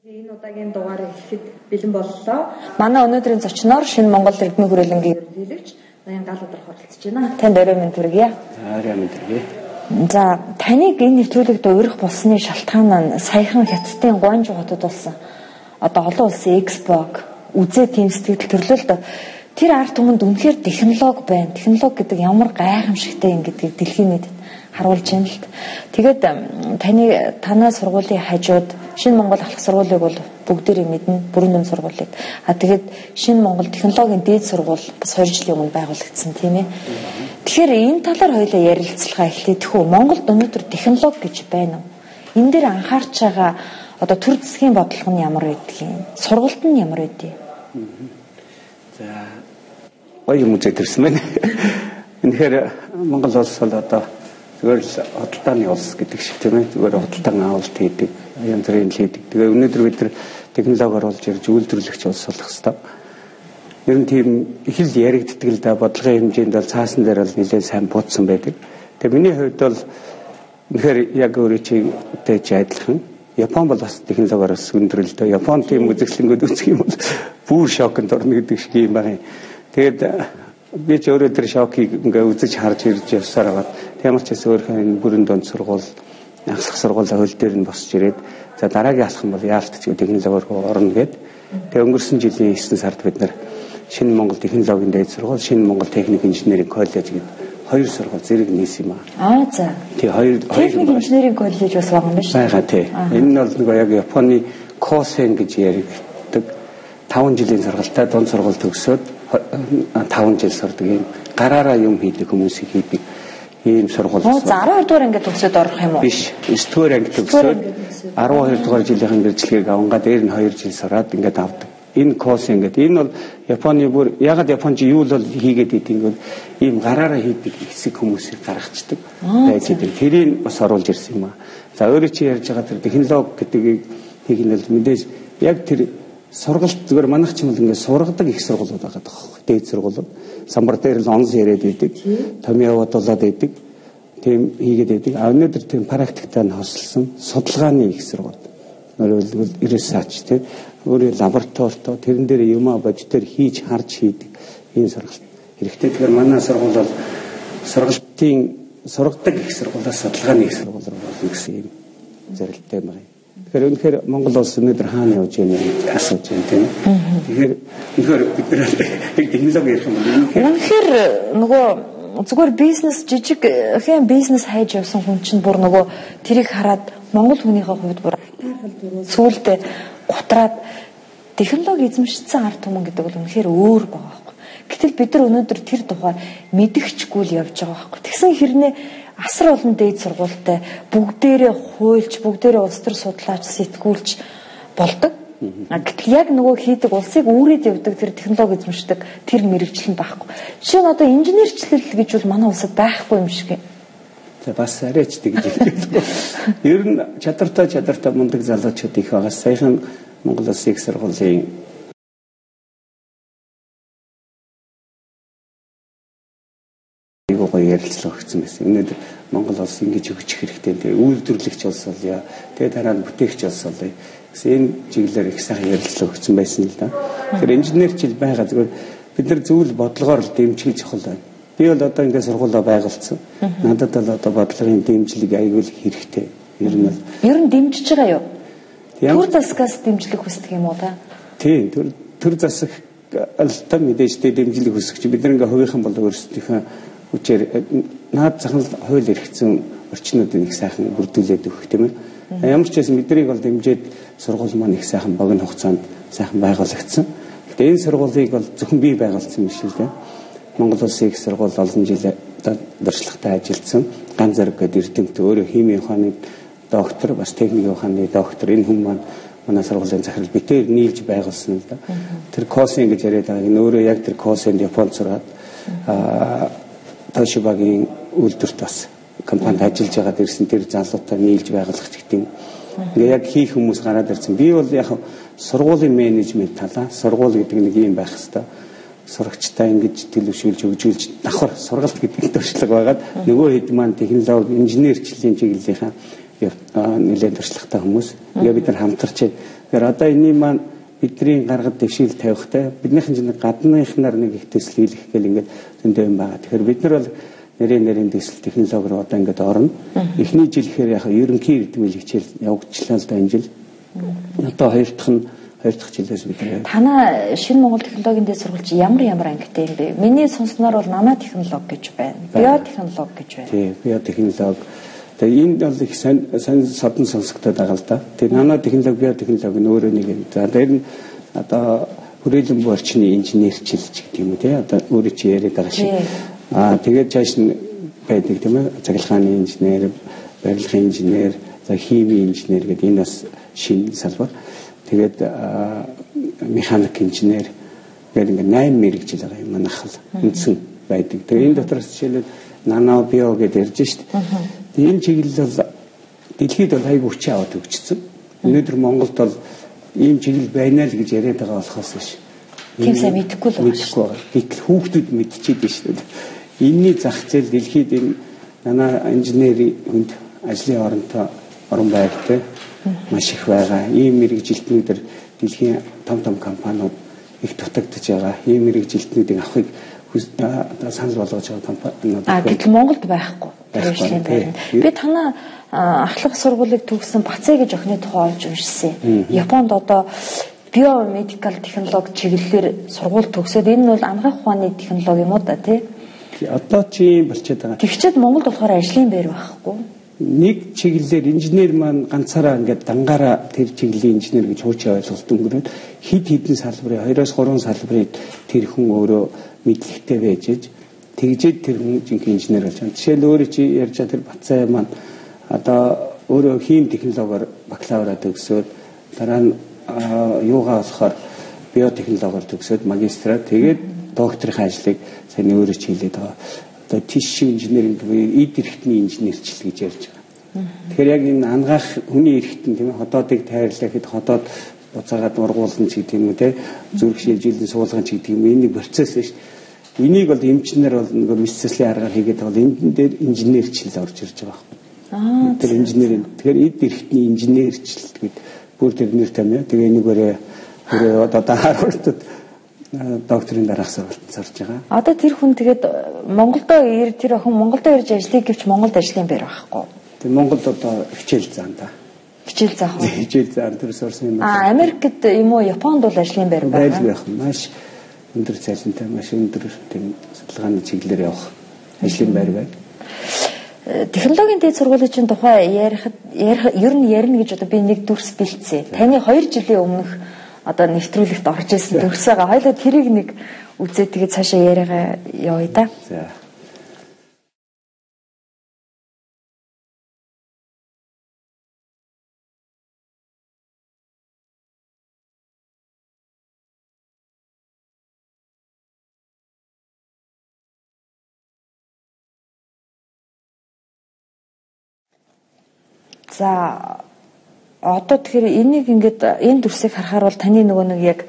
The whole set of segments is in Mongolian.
Энэ удаагийн дугаарыг ихэд бэлэн боллоо. Манай өнөөдрийн зочноор шинэ Монгол иргэдийн хүрээлэнгийн ерөнхийлөгч Ноён Галуудар оролцож байна. Танд орой минь төргийе. Орой минь төргий. За, таныг энэ нэвтрүүлэгт урих болсны шалтгаан нь саяхан Хятадын Гуанчжоу хотод болсон. Одоо олон улсын экспог үзээ тийм сэтгэл төрлөлд тэр ард түмэнд үнэхээр технологи байна. Технологи гэдэг ямар гайхамшигтай юм гэдгийг дэлхийн нийтэд харуулж байна л. Тэгээд таны сургуулийн хажууд Шинэ Монгол ахлах сургуулийг бол бүгдээрээ мэднэ, бүрэн дэм сургуулийг. Тэгээд Шинэ Монгол технологийн дээд сургууль бас 2 жилийн өмнө байгуулагдсан тийм ээ. Тэгэхээр энэ талаар хоёулаа ярилцлага эхлэе. Тэхүү Монголд өнөөдөр технологи гэж байна уу? Энэ дээр анхаарч байгаа одоо төр засгийн бодлого нь ямар байдгийг, сургалт нь ямар байдгийг. За гоё юм үзэж ирсэн байна. Үнэхээр Монгол улс бол одоо зүгээр л худалдааны улс гэдэг шиг тийм ээ. Зүгээр худалдаан авалт хийдэг, янз бүрийн хийдэг. Тэгээ өнөөдөр бид нар технологи оруулж ирж үйлдвэрлэгч улс болох хэрэгтэй. Ер нь тийм их л яригддаг л да, бодлогын хэмжээнд бол цаасан дээр бол нэлээд сайн буудсан байдаг. Тэгээ миний хувьд бол үнэхээр яг өөрөө чигтэй адилхан. Япон бол бас технологиор бас өндөрлөлтөө. Япон тийм үзэсгэлэнгүүд үзэх юм бол бүр шокнд орно гэдэг шиг юм байна. Тэгээд би ч өөрөө тэр шокийг ингээ үзэж харж ирж явсаар байгаа. Ямар ч гэсэн өөрийнхөө энэ бүрэн донд сургууль, ахлах сургуулийн хөл дээр нь босч ирээд за дараагийн алах юм бол яалтч технологиор орно гэд. Тэгээ өнгөрсөн жилийн 9 сард бид нар Шинэ Монгол технологийн дээд сургууль, Шинэ Монгол техник инженерийн коллеж гэдэг 2 сургууль зэрэг нээсэн юм аа. За. Тий 2 техник инженерийн коллеж бас байгаа юм байна шүү. Бага тий. Энэ нь бол нэг яг Японы Косен гэж яригддаг 5 жилийн сургалтад дунд сургууль төгсөөд 5 жил сурдаг юм. Гараараа юм хийдэг хүмүүсийг хийдэг ийм сургууль. За 12 дугаар ангид төгсөөд орох юм уу? Биш. 9 дугаар ангид төгсөөд 12 дугаар жилийн бэржлэгийг авангаа дээр нь 2 жил сураад ингээд авдаг. Энэ Косен гэдэг. Энэ бол Японы бүр ягаад Японч юу л хийгээд идэнгүүт ийм гараараа хийдэг хэсэг хүмүүсийг гаргацдаг байж идэг. Тэрийг бас оруулж ирсэн юм аа. За өөрөө чи ярьж байгаа тэр технологи гэдгийг хийгнэл мэдээж яг тэр сургалт зүгээр манайх ч юм бол ингээд сургадаг их сургуулиуд байгаа даа. Дээд сургуулиуд. Самбар дээр л онс яриад идэг. Томьёо бодуулаад идэг. Тийм хийгээд идэг. А өнөөдөр тийм практиктай нь хослсон судалгааны их сургууль. Өөрөөр research тийм өөрөө лабораторитой тэрэн дээр юм бодитоор хийж харж хийдэг ийм сургалт хэрэгтэй. Тэгэхээр манай сургууль бол сургадаг их сургуулиас судалгааны их сургууль болно гэсэн юм зорилттой юм байна. Тэгэхээр үнэхээр Монгол улс өнөөдөр хаана явж байна гэж асууж байна тийм. Тэгэхээр үнэхээр бид нар технологи ярих юм бол үнэхээр нөгөө зүгээр бизнес жижиг хэн бизнес хайж явсан хүн чинь бүр нөгөө тэрийг хараад Монгол хүнийхээ хувьд бүр сүүлдээ гутраад технологи эзэмшсэн ард түмэн гэдэг бол үнэхээр өөр байгаа байхгүй. Гэтэл бид нар өнөөдөр тэр тухай мэдгчгүй л явж байгаа байхгүй. Тэгсэн хэрнээ асар олон дээд сургуультай бүгдээрээ хуульч, бүгдээрээ улс төр судлаач, сэтгүүлч болдог. Гэтэл яг нөгөө хийдэг улсыг үүрээд явдаг тэр технологи эзэмшдэг тэр мэрэгжил нь байхгүй. Жишээ нь одоо инженерчлэл гэж бол манай улсад байхгүй юм шиг. За бас арайч тэгж хэлдэг. Ер нь чадвартай мундаг залуучууд их байгаа. Саяхан Монгол Улсын их сургуулийн гоё ярилцлага өгсөн байсан. Өнөөдөр Монгол улс ингэж өгчих хэрэгтэй. Тэгээ үйлдвэрлэгч улс болъё. Тэгээ дараа нь бүтээгч улс болъё. Гэсэн энэ чиглэлээр их сайхан ярилцлага өгсөн байсан л да. Тэгэхээр инженерчил байгаа зүгээр бид нар зөвл бодлогоор л дэмжиж чухал байна. Би бол одоо ингээд сургуулаа байгуулсан. Надад бол одоо бодлогын дэмжлэг аягүй хэрэгтэй. Ер нь дэмжиж байгаа юу? Төр засгаас дэмжлэг хүсдэг юм уу та? Тийм, төр засаг алтай мэдээж дэмжлэг хүсэж бид нэг хувийнхан бол өөрсдийнхөө хүчээр наад захын хууль эрхцэн орчнуудыг их сайхан бүрдүүлээд өгөх тийм ээ. Ямар ч байсан биднийг бол дэмжиж сургууль маань их сайхан богино хугацаанд сайхан байгуулагдсан. Гэхдээ энэ сургуулийг бол зөвхөн би байгуулсан юм шиг л дээ. Монгол Улсын их сургууль олон жил дуршлагтай ажилласан. Ганц зэрэг гэдэг эрдэмтэн өөрөө химийн ухааны доктор, бас техникийн ухааны доктор энэ хүн маань манай сургуулийн захирал битээр нийлж байгуулсан л да. Тэр Косен гэж яриад байгаа. Энэ өөрөө яг тэр Косенд Японд сураад Тошибагийн үйлдвэрт бас компанид ажиллаж байгаад ирсэн тэр залуутай нийлж байгуулагч гэдэг юм. Ингээ яг хийх хүмүүс гараад ирсэн. Би бол яг сургуулийн менежмент талаа, сургууль гэдэг нэг юм байх хэвээр. Сурагчтай ингэж төлөвшүүлж өгжүүлж давхар сургалт гэдэг туршлага байгаад нөгөө хэд маань технологи инженерчлэлийн чиглэлийнхаа нэлээд туршлагатай хүмүүс. Тэгээ бид нар хамтарч Тэгэхээр одоо энэний маань бидний гаргад дэвшил тавихтай биднийх нь гадныхнаар нэг их төсөл хийх гэл ингээд зөндөө юм байгаа. Тэгэхээр бид нар бол нэрийн төсөл технологи руу одоо ингээд орно. Эхний жил гэхээр яг ерөнхий эрдэмэл хичээл явагдчихлаа л да энэ жил. Одоо хоёр дахь жилээс бид нэр. Танаа шинэ Монгол технологийн дэд сургууль чи ямар ангитай юм бэ? Миний сонсноор бол нано технологи гэж байна. Биотехнологи гэж байна. Тийм, биотехнологи. Тэгээ энд бол их сайн содон сонсогдоод байгаа л да. Тэгээ нано технологи, биотехнологи нь өөрөө нэг юм. За дээр нь одоо хүрээлэн буурчны инженерчилж гэдэг юм уу те. Одоо өөрөө чи яриад байгаа шиг. Тэгээд цааш нь байдаг тийм ээ. Цахилгааны инженер, барилгын инженер, за химийн инженер гэдэг энэ бас шинэ салбар. Тэгээд механик инженер гэдэг ингээд 8 мэрэгжил байгаа юм манайхал үндсэн байдаг. Тэгээ энэ дотроос жишээлбэл нано био гэдээ ярьж штт. Тэгээ энэ чиглэл бол дэлхийд бол айгүй хүчин аваад өгчсөн. Өнөөдөр Монголд бол ийм чиглэл байна л гэж яриад байгаа болохоос биш. Тийм сайн мэдэхгүй л байна шүү. Гэтэл хүүхдүүд мэдчихэд шүү дээ. Энийний зах зээл дэлхийд энэ нано инженерийн хүнд ажлын орон байртай маш их байгаа. Ийм мэрэгжилтнүүдээр дэлхийн том компаниуд их дутагдж байгаа. Ийм мэрэгжилтнүүдийг авахыг санал болгож байгаа компаниуд. Гэтэл Монголд байхгүй. Би танаа ахлах сургуулийг төгссөн Бацаа гэж охины тухай олж уншсан. Японд одоо биомедикал технологи чиглэлээр сургууль төгсөөд энэ нь бол анагаах ухааны технологи юм уу да тий? Одоо чи болчиход байгаа. Тэгчээд Монголд болохоор ажлын байр байхгүй. Нэг чиглэлээр инженер маань ганцаараа ингээд дангаараа тэр чиглэлийн инженер гэж хуучин ойлголт өнгөрөөд хидэн салбарын 2-3 салбарыг тэр хүн өөрөө мэдлэгтэй байж тэгжээд тэр хүн жинхэнэ инженер болж байна. Жишээл өөрөө чи ярьж байгаа тэр Бацаа маань одоо өөрөө хим технологиор бакалавра төгсөөд дараа нь юугаа болохоор биотехнологиор төгсөөд магистраа тэгээд докторийн ажлыг сайн өөрөө чи хийлээд байгаа. Одоо тиш инженеринг эд эрхтний инженерчил гэж ярьж байгаа. Тэгэхээр яг энэ ангаах хүний эрхтэн тийм ээ хотоодыг тайрлахад хотоод буцаагаад ургуулсан ч гэдэг юм уу те зүрх шилжилтийн суулган ч гэдэг юм энэ процесс биш. Энийг бол эмчнэр бол нөгөө мэдсэслийн аргаар хийгээд бол энэ дээр инженерчил орж ирж байгаа. Тэр инженерийн тэгэхээр эд эрхтний инженерчил гэдэг бүр тэр нэр томьёо. Тэгээ энийгээрээ одоо Харвардд докторийн дараах сургалтанд сурж байгаа. Одоо тэр хүн тэгээд тэр охин Монголдо ирж ажиллая гэвч Монголд ажлын байр байхгүй. Тэг Монголд одоо хичээл заан та. Хичээл заах уу? Хичээл заан тэр сурсан юм байна. Америкт юм уу Японд бол ажлын байр байгаа. Байх маш өндөр цалинтай маш өндөр тийм судалгааны чиглэлээр явах ажлын байр байна. Технологийн дэд сургуулийн чинь тухай ярихад ер нь ярина гэж одоо би нэг дүрс бэлдсэн. Таны 2 жилийн өмнөх одоо нэвтрүүлэгт орж ирсэн дүрс байгаа. Хоёулаа тэрийг нэг үзээ тэгээд цаашаа яриагаа явъя да. За. За одоо тэгэхээр энийг ингээд энэ дүрсийг харахаар бол таны нөгөө нэг яг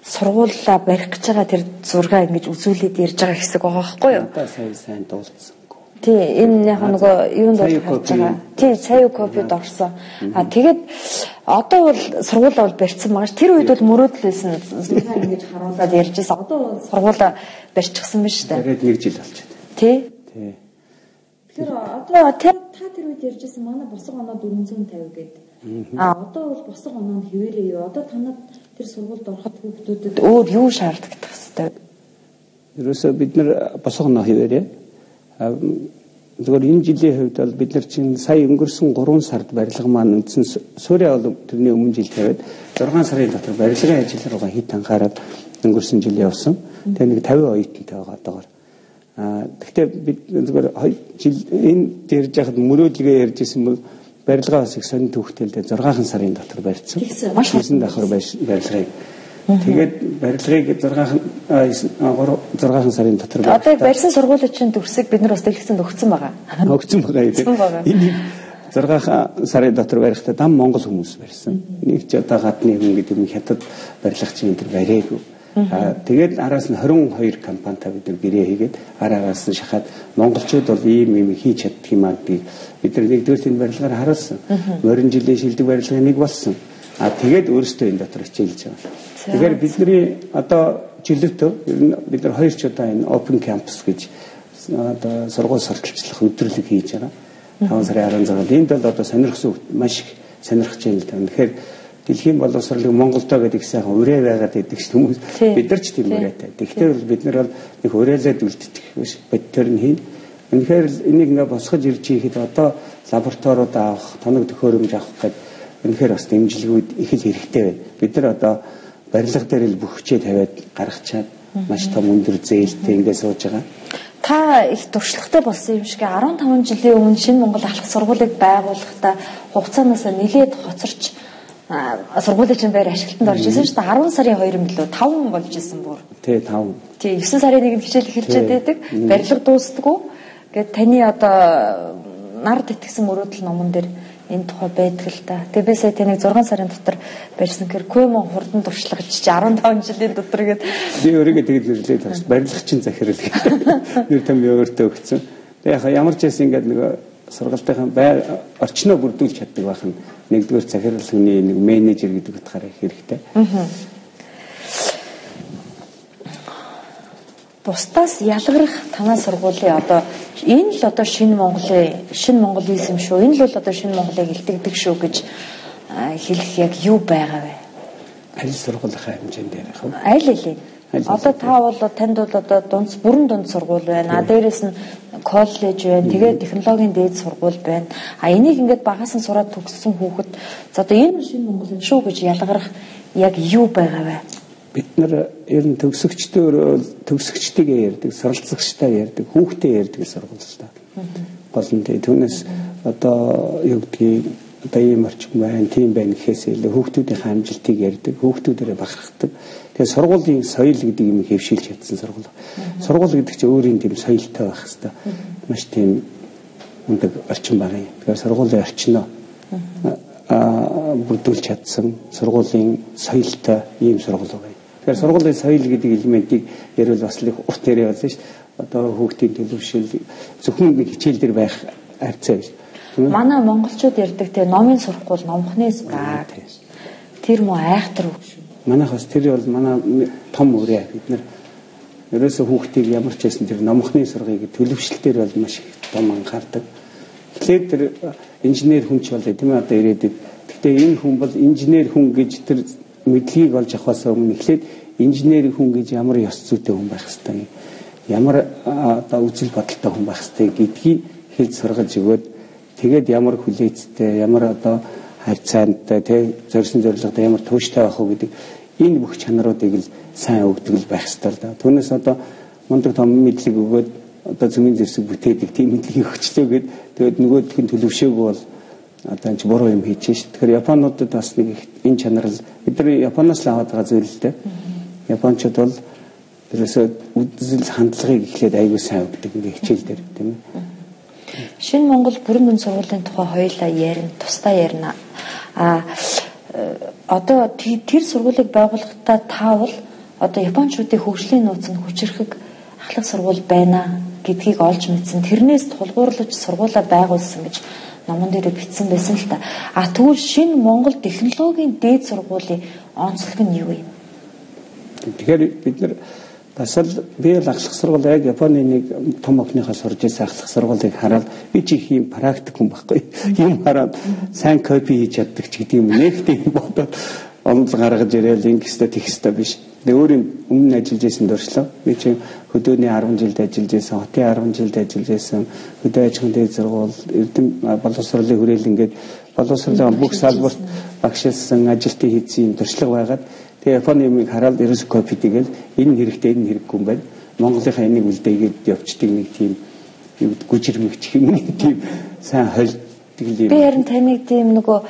сургуулаа барих гэж байгаа тэр зургаа ингэж үзүүлээд ярьж байгаа хэсэг байгаа байхгүй юу? Одоо сайн дуулсан. Тий, энэ яг нөгөө юунд болж байгаа. Тий, сая копид орсон. Тэгээд одоо бол сургуулаа бол барьсан байгаа ш. Тэр үед бол мөрөөдлөөсөн ингэж харуулад ярьж байсан. Одоо бол сургуулаа барьчихсан байна шүү дээ. Тэгээд 1 жил болчиход. Тий. Тий. Тэгэхээр одоо та тэр үед ярьжсэн манай босго оноо 450 гэдэг. Одоо бол босго оноо нь хэвээрээ юу? Одоо танад тэр сургуульд ороход хүүхдүүдэд өөр юу шаарддаг хэвээр? Ерөөсөө бид нар босго оноо хэвээрээ. Зөвхөн энэ жилийн хувьд бол бид нар чинь сая өнгөрсөн 3 сард барилга маань үндсэн Сүрэ бол тэрний өмнө жил тавиад 6 сарын дотор барилгын ажил руугаа хит анхаарал өнгөрсөн жил явсан. Тэгээ нэг 50 оюутантай байгаа одоогоор. Гэхдээ бид зөвхөн жил энэ дэрж яхад мөрөөдлөгөө ярьжсэн бол барилгаа бас их сонин төвхтэлдээ 6 сарын дотор барьсан. Маш хүсэн давхар барилгыг. Тэгээд барилгыг 6 сарын дотор барьсан. Одоо барьсан сургуулийн чинь төгсөг бид нар бас дэлгэцэнд өгсөн байгаа. Өгсөн байгаа. Энэ 6 сарын дотор барихтаа дам Монгол хүмүүс барьсан. Нэг ч одоо гадны хүн гэдэг юм хятад барилгач энэ төр барьээгүй. Тэгээд араас нь 22 компанитай бид нар гэрээ хийгээд араас нь шахаад монголчууд бол ийм хийж чаддаг юм аа бид нар нэгдүгээр энэ барилгаар харуулсан. Морин жилийн шилдэг барилгын нэг болсон. тэгээд өөрөөсөө энэ дотор хичээлж байгаа. Тэгэхээр бидний одоо жилдөө бид нар 2 ч удаа энэ open campus гэж одоо сургууль сурталчлах өдрөлөг хийж байгаа. 5 сарын 16-нд энд бол одоо сонирхсан маш их сонирхож байна л да. Тэгэхээр дэлхийн боловсролыг Монголдоо гэдэг сайхан ураа байгаад байдаг ч хүмүүс бид нар ч тийм ураатай. Тэгэхээр бол бид нар бол нэг ураалаад үлддэг биш. Бодтер нь хийн. Үнэхээр энийг ингээ босгож ирж ихэд одоо лабораториуд авах, тоног төхөөрөмж авах гэдэг үнэхээр бас дэмжлэгүүд их л хэрэгтэй байна. Бид нар одоо барилга дээр л бүх хүчээ тавиад гаргачаад маш том өндөр зээлтэй ингээ сууж байгаа. Та их туршлагатай болсон юм шиг 15 жилийн өмнө Шинэ Монгол Алхах сургуулийг байгуулахдаа хугацаанаас нэлээд хоцорч сургуулийн чинь байр ашиглалтанд орж исэн шүү дээ. 10 сарын 2 мөлөө 5 болж исэн бүр. Тий 5. Тий 9 сарын 1-нд хичээл эхэлчихэд байдаг. Барилга дуустдаггүй. Гэт таны одоо нар тэтгэсэн мөрөөдөл номон дээр энэ тухай байдаг л да. Тэгээ би сая таныг 6 сарын дотор барьсан гэр Көмө хурдан туршлагач 15 жилийн дотор гээд би өөрийгөө тэгээд нэрлээд бас барилгачин захирал гэдэг нэр том өөртөө өгсөн. Тэгээ ямар ч байсан ингээд нэг сургалтынхаа орчноо бүрдүүлж чаддаг байх нь нэгдүгээр захирал хүний нэг менежер гэдэг утгаараа их хэрэгтэй. Бусдаас ялгарх танай сургуулийн одоо энэ л одоо Шинэ Монголизм шүү. Энэ л бол одоо Шинэ Монголыг илтгэдэг шүү гэж хэлэх яг юу байгаа вэ? Аль сургуулийн хэмжээнд ярих вэ? Аль. Одоо та бол танд бол одоо бүрэн дунд сургууль байна. Дээрээс нь коллеж байна. Тэгээд технологийн дээд сургууль байна. Энийг ингээд багаас нь сураад төгссөн хүүхэд за одоо энэ Шинэ Монгол шүү гэж ялгарх яг юу байгаа вэ? Бид нар ер нь төгсөгчдийгээ ярьдаг, суралцагчтай ярьдаг, хүүхдээ ярьдаг сургууль л та. Гол нь түүнээс одоо юу гэдгийг одоо ийм орчин байна, тийм байна гэхээс илүү хүүхдүүдийн амжилтыг ярьдаг, хүүхдүүдээрээ бахархдаг. Тэгээ сургуулийн соёл гэдэг юм хэвшилж чадсан сургууль. Сургууль гэдэг чинь өөрийн тийм соёлтой байх хэрэгтэй. Маш тийм өндөр орчин байгаа юм. Тэгээ сургуулийн орчноо бүрдүүлж чадсан сургуулийн соёлтой ийм сургууль байна. Тэгэхээр сургуулийн соёл гэдэг элементийг ярил бас л урт яриа болсон шүү. Одоо хүүхдийн төлөвшил зөвхөн нэг хичээл дээр байх арцаа биш. Манай монголчууд ярьдаг те номын сурахгүй номхнээс баг. Тэр муу айхтар үг шүү. Манайхаас тэр бол манай том үрээ бид нар ерөөсөө хүүхдийг ямар ч байсан тэр номхны сургыг төлөвшөлтөөр бол маш их том анхаардаг. Тэгэхээр тэр инженер хүн ч болоо тийм ээ одоо ирээдүйд. Гэхдээ энэ хүн бол инженер хүн гэж тэр мэдлэгийг олж авахаас өмнө эхлээд инженер хүн гэж ямар ёс зүйтэй хүн байх ёстой, ямар одоо үзэл бодолтой хүн байх ёстой гэдгийг хэлж сургаж өгөөд тэгээд ямар хүлээцтэй, ямар одоо хайцаантай, тэг зорьсон зорилготой ямар тууштай байх уу гэдэг энэ бүх чанаруудыг л сайн өгдөг л байх ёстой л да. Түүнээс одоо мундаг том мэдлэг өгөөд одоо зүүн зэрсэг бүтээдэг тийм мэдлэгийг өгчлөө гэд тэгээд нөгөөх нь төлөвшөөгүй бол одоо энэ буруу юм хийж шээ. Тэгэхээр Японуудад бас нэг энэ чанар л бид нар Японоос л аваад байгаа зүйл л дээ. Японочууд бол ерөөсөө үзэл хандлагыг эхлээд аягүй сайн өгдөг ингээ хичээл дээр тийм ээ. Шинэ Монгол бүрэн дүнд сургуулийн тухай хоёулаа ярина, тусдаа ярина. Одоо тэр сургуулийг байгуулахдаа таавал одоо Японочдын хөгжлийн нууц нь хүчрэхэг ахлах сургууль байна гэдгийг олж мэдсэн. Тэрнээс тулгуурлаж сургуулаа байгуулсан гэж номон дээр бичсэн байсан л та. Тэгвэл Шинэ Монгол технологийн дээд сургуулийн онцлог нь юу юм? Тэгэхээр бид нар бас л би л ахлах сургууль яг Японы нэг том охиныхаа сурж байсан ахлах сургуулийг хараад би чи их юм практик хүн байхгүй. Юм хараад сайн копи хийж чаддаг ч гэдэг юм. Нэгтэй бодоод онол гаргаж ирээл ингэстэ тэгстэ биш. Тэгээ өөрийн өмнө ажиллаж байсан дуршлаа. Би чи хөдөөний 10 жилд ажиллаж байсан, хотын 10 жилд ажиллаж байсан, хөдөө аж ахуйн дээд сургууль, Эрдэм боловсролын хүрээлэн ингээд боловсролын бүх салбарт багшилсан, ажилтны хийсэн дуршлага байгаад тэгээ Японы юмыг хараад ерөөс копи хийгээл энэ хэрэгтэй, энэ хэрэггүй юм байна. Монголынхаа энийг үлдээгээд явцдаг нэг тийм гүжирмэгч юм нэг тийм сайн холддог юм. Би харин таныг тийм нөгөө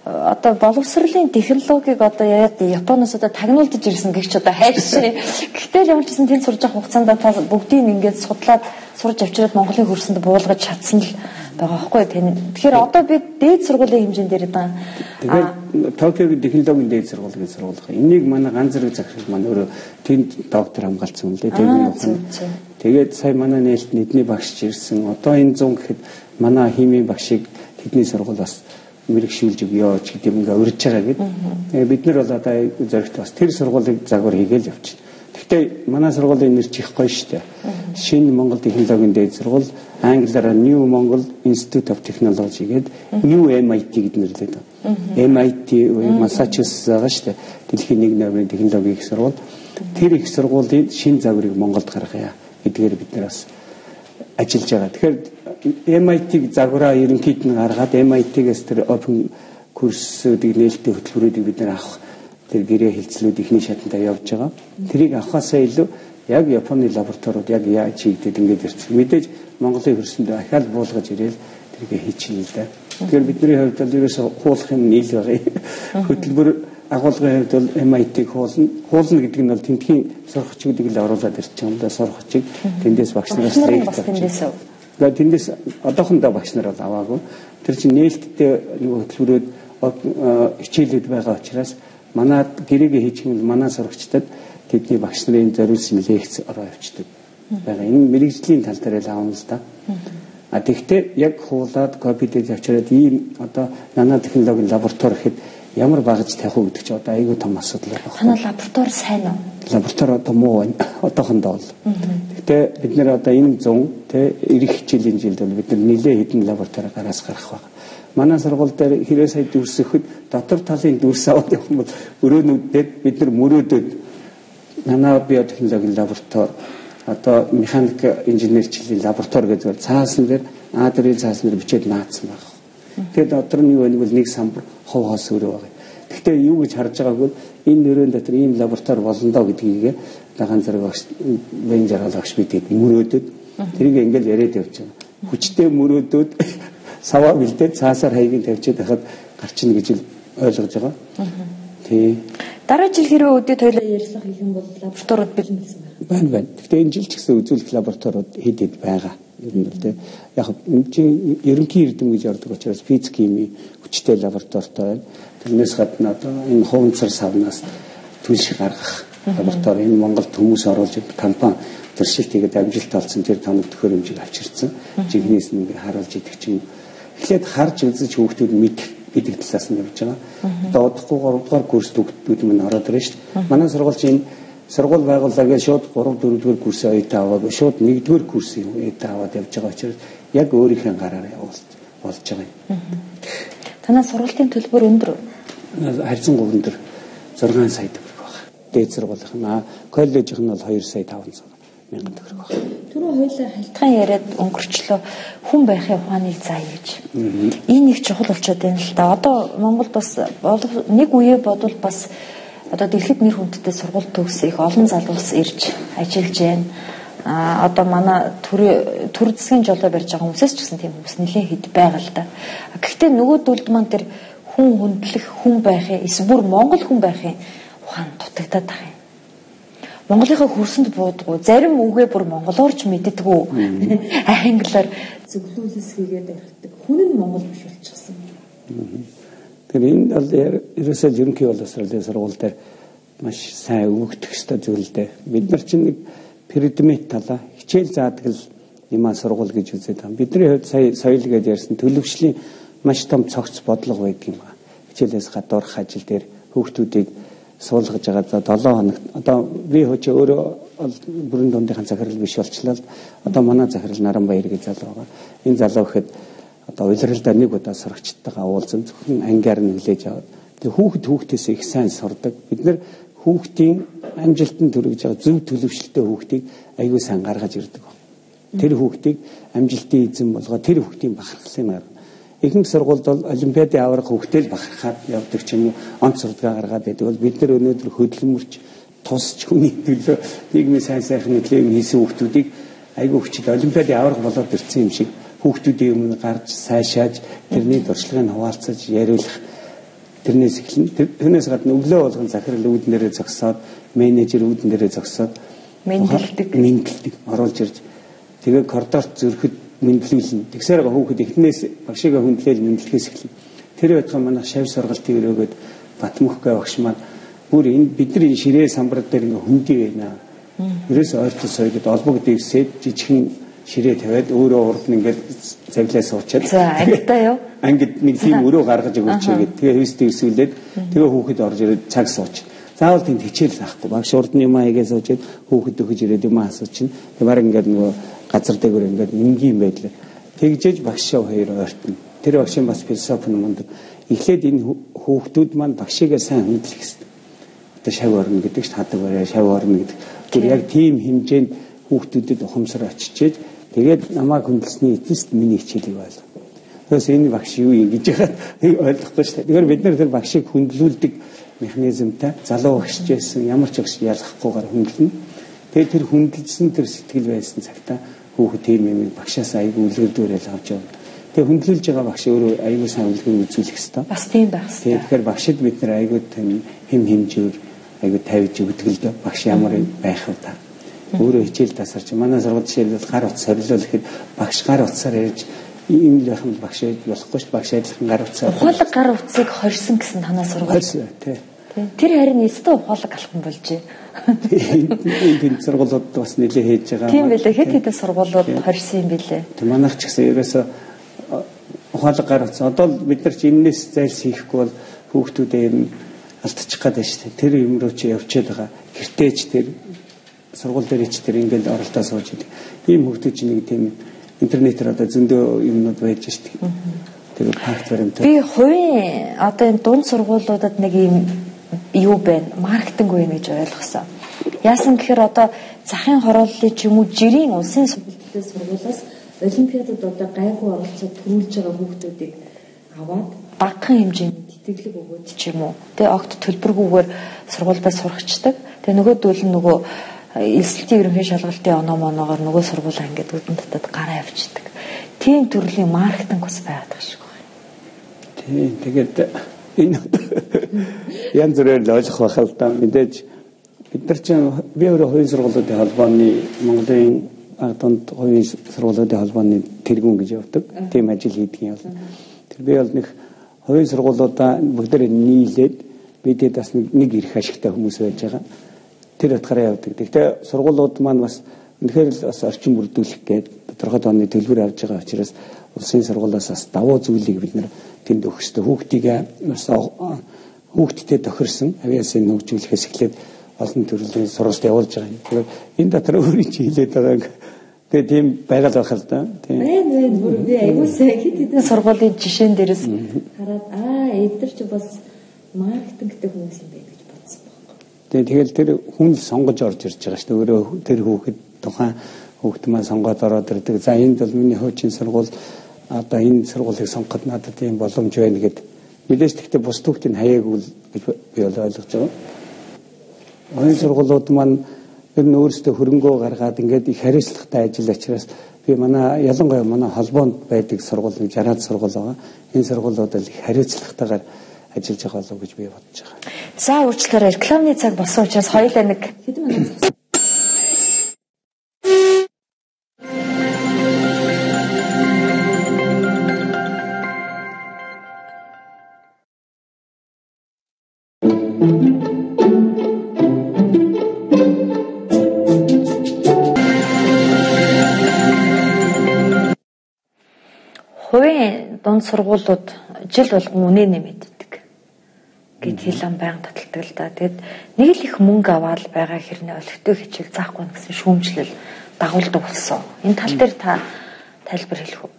одоо боловсролын технологиг одоо яагаад Японоос одоо тагнуулдаж ирсэн гэгч одоо хайшээ. Гэхдээ ямар ч гэсэн тэнд сурж авах хугацаанд та бүгдийг ингээд судлаад сурж авчираад Монголын хөрсөнд буулгаж чадсан л байгаа байхгүй тань. Тэгэхээр одоо би дээд сургуулийн хэмжээнд дээр байгаа. Тэгээд Токиогийн технологийн дээд сургуулийн сургууль. Энийг манай ганц зэрэг захирал маань өөрөө тэнд доктор хамгаалсан юм лээ. Тэгээд сая манай нээлт нийтний багш ирсэн. Одоо энэ 100 гэхэд манай химийн багшийг тэдний сургууль бас мэрэгшүүлж өгөө ч гэдэг юм ингээ урьж байгаа гэдэг. Бид нар бол одоо зоригт бас тэр сургуулийг загвар хийгээл явчихна. Гэхдээ манай сургуулийн нэр чих гоё шүү дээ. Шинэ Монгол технологийн дээд сургууль, англиараа New Mongol Institute of Technology гэдэг New MIT гэдэг нэрлэдэг. MIT Massachusetts байгаа шүү дээ. Дэлхийн нэг номерын технологийн их сургууль. Тэр их сургуулийн шинэ загварыг Монголд гаргая гэдгээр бид нар бас ажиллаж байгаа. Тэгэхээр MIT-г загвараа ерөнхийд нь гаргаад MIT-гээс тэр open курсуудыг нээлттэй хөтөлбөрүүдийг бид нар авах тэр гэрээ хэлцлүүд ихний шатандаа явж байгаа. Тэрийг авахаасаа илүү яг Японы лабораториуд яг яаж хийгдээд ингээд ирсэн. Мэдээж Монголын хөрсөнд ахаал буулгаж ирээл тэргээ хийчихнэ л да. Тэгэхээр бидний хувьд бол ерөөсөө хуулах юм нийл байгаа. Хөтөлбөр агуулгын хувьд бол MIT-г хуулна гэдэг нь бол тентхийн сургагчдыг л оруулаад ирж байгаа юм да. Сургагчийг тэндээс багш нараас тэндээс тэндээс одоохондоо багш нар бол аваагүй. Тэр чинь нээлттэй нөгөө хөтөлбөрүүд хичээлүүд байгаа учраас манай гэрээгээ хийчих юм бол манай сурагчдад тэдний багш нарын зориулсан лекц ороо авчдаг байгаа. Энэ мэрэгжлийн тал дээр л аавна л да. Тэгэхдээ яг хуулаад копидэж авчираад ийм одоо нано технологийн лаборатори гэхэд ямар багаж тавих уу гэдэг чинь одоо айгүй том асуудал байна. Танай лаборатори сайн уу? Лаборатори одоо муу байна. Одоохондоо бол. Гэхдээ бид нэр одоо энэ 100 тэ ирэх хичээлийн жилд бол бид нар нэлээд хэдэн лаборатори гараас гарах байна. Манай сургууль дээр хэрэг сая дүрсэхэд дотор талын дүрс аваад явах юм бол өрөөнүүдэд бид нар мөрөөдөд нано биотехнологийн лаборатори одоо механик инженерчлэлийн лаборатори гэж цаасан дээр А4-ийн цаасан дээр бичээд наацсан байна. Тэгээд дотор нь юу вэ гэвэл нэг самбар хов хоос өрөө байгаа. Гэхдээ юу гэж харж байгааг бол энэ нөрөөнд дотор ийм лаборатори болно доо гэдгийг дагаан зэрэг багш вэн жаргал багш бидэд мөрөөдөд тэрийг ингээл яриад явж байгаа. Хүчтэй мөрөөдөд саваа бэлдээд цаасаар хаягийг тавьчихад байхад гарчна гэж ойлгож байгаа. Тий. Дараа жил хэрвээ өдөө тойлоо ярьсан хийх юм бол лабораториуд бэлэн болсон байна. Байна. Гэхдээ энэ жил ч гэсэн үзүүлэх лабораториуд хийдэд байгаа. Ер нь л тий. Яг чинь ерөнхий эрдэм гэж ярддаг учраас физик хими хүчтэй лабораторитой байна. Тэрнээс гадна одоо энэ хуванцар савнаас түлш гаргах лаборатори энэ Монголд хүмүүс оруулж компани төршилт хийгээд амжилт олсон тэр тоног төхөөрөмжийг авчирсан. Жигнээс нь ингээ харуулж идэх чинь эхлээд харж үзэж хүүхдүүд мэдэх гэдэг талаас нь явж байгаа. Одоо удахгүй 3 дугаар курст хүүхдүүд минь ороод ирж шүү дээ. Манай сургууль чинь сургууль байгууллаа гэж шууд 3 4 дугаар курсын оюутан аваад шууд 1 дугаар курсын оюутан аваад явж байгаа учраас яг өөрийнхөө гараараа явуулж болж байгаа юм. Танай сургуулийн төлбөр өндөр үү? Харьцан өндөр 6 сая төгрөг байна. Дээд сургуулийн коллежийнх нь бол 2 сая 500 мянган төгрөг байна. Түрүү хоёулаа халтгаан яриад өнгөрчлөө хүн байхын ухааныг заая гэж. Энэ их чухал болчиход байна л да. Одоо Монголд бас нэг үе бодвол бас одоо дэлхийд нэр хүндтэй сургууль төгс их олон залуус ирж ажиллаж байна. Одоо манай төр засгийн жолоо барьж байгаа хүмүүсээс ч гэсэн тийм хүмүүс нэлээд хэд байгаа л да. Гэхдээ нөгөөдөлд маань тэр хүн хөндлөх хүн байхын эсвэл бүр монгол хүн байхын ухаан дутагдаад байгаа юм. Монголынхаа хөрсөнд буудгүй зарим үгээ бүр монголоор ч мэддэггүй англиар зөвлөлс хийгээд орхидог хүн нь монгол биш болчихсон. Тэр энэ бол ерөөсөө ерөнхий боловсролын сургууль дээр маш сайн өгөгдөх ёстой зүйл дээ. Бид нар чинь нэг предмет талаа хичээл заадаг л юмаа сургууль гэж үзээд байгаа. Бидний хувьд сая соёл гэж ярьсан төлөвшлийн маш том цогц бодлого байдаг юм байна. Хичээлээс гадуурх ажил дээр хүүхдүүдийг суулгаж байгаа за 7 хоног одоо би хөөч өөрөө бүрэн дундынхаа захирал биш болчлаа л одоо манай захирал Наранбаяр гэж залуу байгаа. Энэ залуу гэхэд одоо улиралдаа нэг удаа сурагчтайгаа уулзсан зөвхөн ангиар нь хүлээж аваад тэг хүүхдээс их сайн сурдаг. Бид нар хүүхдийн амжилтанд хүргэж байгаа зөв төлөвшлөлттэй хүүхдийг аягүй сайн гаргаж ирдэг. Тэр хүүхдийг амжилтын эзэн болгоо тэр хүүхдийн бахархлын гарна. Ихэнх сургуульд бол олимпиадын аврах хүүхдэл бахархаад явдаг ч юм уу онц сурдгаа гаргаад байдаг бол бид нар өнөөдөр хөдөлмөрч тусч хүний төлөө нийгмийн сайн сайхан хөдөлгөөн хийсэн хүүхдүүдийг аягүй хүчтэй олимпиадын аврах болоод ирсэн юм шиг хүүхдүүдийн өмнө гарч сайшааж тэрний дуршлагыг хуваалцаж яриулах тэрнээс эхлэн тэрнээс гадна өглөө болгон захирал үүднэрээ зогсоод менежер үүднэрээ зогсоод мэдлэг оруулж ирж тэгээ коридорт зөрөхөд мэдлүүлнэ. Тэгсээр хүүхэд эхнээс багшигаа хүндлээл мэдлэхээс эхэлнэ. Тэр байтугай манай шавь сургалтын өрөөгөөд Батмөхгөө багш маань бүр энэ бидний ширээ самбар дээр ингээ хөндөй байна. Ерөөс ойртол соёлд олбог дэвсээд жижигхэн ширээ тавиад өөрөө урд нь ингээд завлаа суучаад. За ангидаа юу? Ангид нэг тийм өрөө гаргаж өгөөчгээд тэгээ хөөстэй ирсүүлээд тэгээ хүүхэд орж ирээд цаг сууч. Заавал тэнд хичээл заахгүй. Багш урд нь юм аягаа суучаад хүүхэд өгөж ирээд юм асуучин. Тэгээ баг ингээд нөгөө газар дээгүүр ингээд энгийн байдлаа. Тэгжээж багшаа хоёр ойртно. Тэр багшийн бас философи мундаг. Эхлээд энэ хүүхдүүд маань багшигаа сайн хөндлөх хэрэгтэй. Одоо шав орно гэдэг чинь хадаг барай, шав орно гэдэг. Тэр яг тийм хэмжээнд хүүхдүүдэд ухамсар очижээж тэгээд намайг хөндлөсний эцэст миний хичээлийг байлаа. Тэгээс энэ багш юу юм гэж ойлгохгүй шүү дээ. Тэгэхээр бид нар тэр багшийг хөндлүүлдэг механизмтай залуу багшжсэн ямар ч багш ялахгүйгээр хөндлөнө. Тэгээд тэр хөндлөсөн тэр сэтгэл байсан цагтаа хүүхэд тийм юм багшаас айгүй үлгэрдүүрэл авч явна. Тэгээ хөндлүүлж байгаа багш өөрөө айгүй сайн үлгэр үзүүлэх хэрэгтэй. Бас тийм байх хэрэгтэй. Тэгэхээр багшид бид нар айгүй хэм хэмжээр айгүй тавьж өгдөг л дээ. Багш ямар байх вэ та? Өөрөө хичээл тасарч манай сургууль жишээлбэл гар утас хорилол гэхэд багш гар утасаар ярьж ийм л байх юм багш болохгүй шүү. Багш адилхан гар утасаар. Ухаалаг гар утсыг хорьсон гэсэн танаа сургууль. Тий. Тэр харин өстө ухаалаг алхам болжээ. Энэ сургуулиуд бас нэлээ хийж байгаа. Тийм байлээ. Хэд хэдэн сургуулиуд хорьсон юм билээ. Тэг манайх ч гэсэн ерөөсө ухаалаг гар утас. Одоо бид нар ч энэс зайлс хийхгүй бол хүүхдүүдээ ер нь алдчих гээд байна шүү дээ. Тэр юм руу чи явчихад байгаа. Гэртээч тэр сургууль дээр ч тэр ингээл оролдоо сууж идэг. Ийм хүүхдүүд чинь нэг тийм интернетээр одоо зөндөө юмнууд байж шүү дээ. Тэр факт баримтаа. Би хувийн одоо энэ дунд сургуулиудад нэг юм юу байна? Маркетинг байна гэж ойлгосон. Яасан гэхээр одоо захын хорооллын ч юм уу жирийн улсын сургуулиас олимпиадад одоо гайгүй оролцоод төрүүлж байгаа хүүхдүүдийг аваад багахан хэмжээний тэтгэлэг өгөөд ч юм уу. Тэгээ огт төлбөргүйгээр сургуультай сурахчдаг. Тэгээ нөгөөдөл нь нөгөө элсэлтийн ерөнхий шалгалтын оноо моноогоор нөгөө сургуулаа ингээд үдэн татаад гараа авчдаг. Тийм төрлийн маркетинг бас байгаад байгаа шиг байна. Тийм тэгээд энэ янз бүрээр л ойлгох байх л да. Мэдээж бид нар чинь би өөрөө хувийн сургуулиудын холбооны Монголын дунд хувийн сургуулиудын холбооны тэргүүн гэж явдаг. Тийм ажил хийдэг юм бол. Тэр би бол нэг хувийн сургуулиудаа бүгдээр нийлээд бидэд бас нэг ирэх ашигтай хүмүүс байж байгаа. Тэр утгаараа явдаг. Гэхдээ сургуулиуд маань бас үнэхээр л бас орчин бүрдүүлэх гээд тодорхой тооны төлбөр авж байгаа учраас улсын сургуулиас бас давуу зүйлийг бид нэр тэнд өгөх ёстой. Хүүхдийг бас хүүхдтэй тохирсон авиасын хөгжүүлэхээс эхлээд олон төрлийн сургалт явуулж байгаа юм. Тэгэхээр энэ дотор өөрийн чи хэлээд байгаа. Тэгээ тийм байгаад байх л да. Тийм. Байна. Бүр би аягүй сайн хэд хэдэн сургуулийн жишээн дээрээс хараад эдгээр чи бас маркетингтэй хүмүүс юм байна гэж бодсон байхгүй. Тэгэл тэр хүн сонгож орж ирж байгаа шүү дээ. Өөрөө тэр хүүхэд тухайн хүүхэд маань сонгоод ороод ирдэг. За энд бол миний хуучин сургууль одоо энэ сургуулийг сонгоход надад ийм боломж байна гэд мэдээж тэгтээ бус түүхтийг хаяагүй гэж би ойлгож байгаа. Ойн сургуулиуд маань ер нь өөрсдөө хөрөнгөө гаргаад ингээд их хариуцлагатай ажил учраас би ялангуяа манай холбоонд байдаг сургууль 60-аад сургууль байгаа. Энэ сургуулиуд их хариуцлагатайгаар ажиллаж байгаа болов гэж би бодож байгаа. За уучлаарай рекламны цаг болсон учраас хоёулаа нэг хэдэн минут хувийн дунд сургуулиуд жил болгон үнэ нэмэгддэг гэд хэлэн байнга таталдаг л да. Тэгэд нэг л их мөнгө аваад байгаа хэрнээ олигтой хичээл заахгүй гэсэн шүүмжлэл дагуулдаг болсон. Энэ тал дээр та тайлбар хэлэх үү?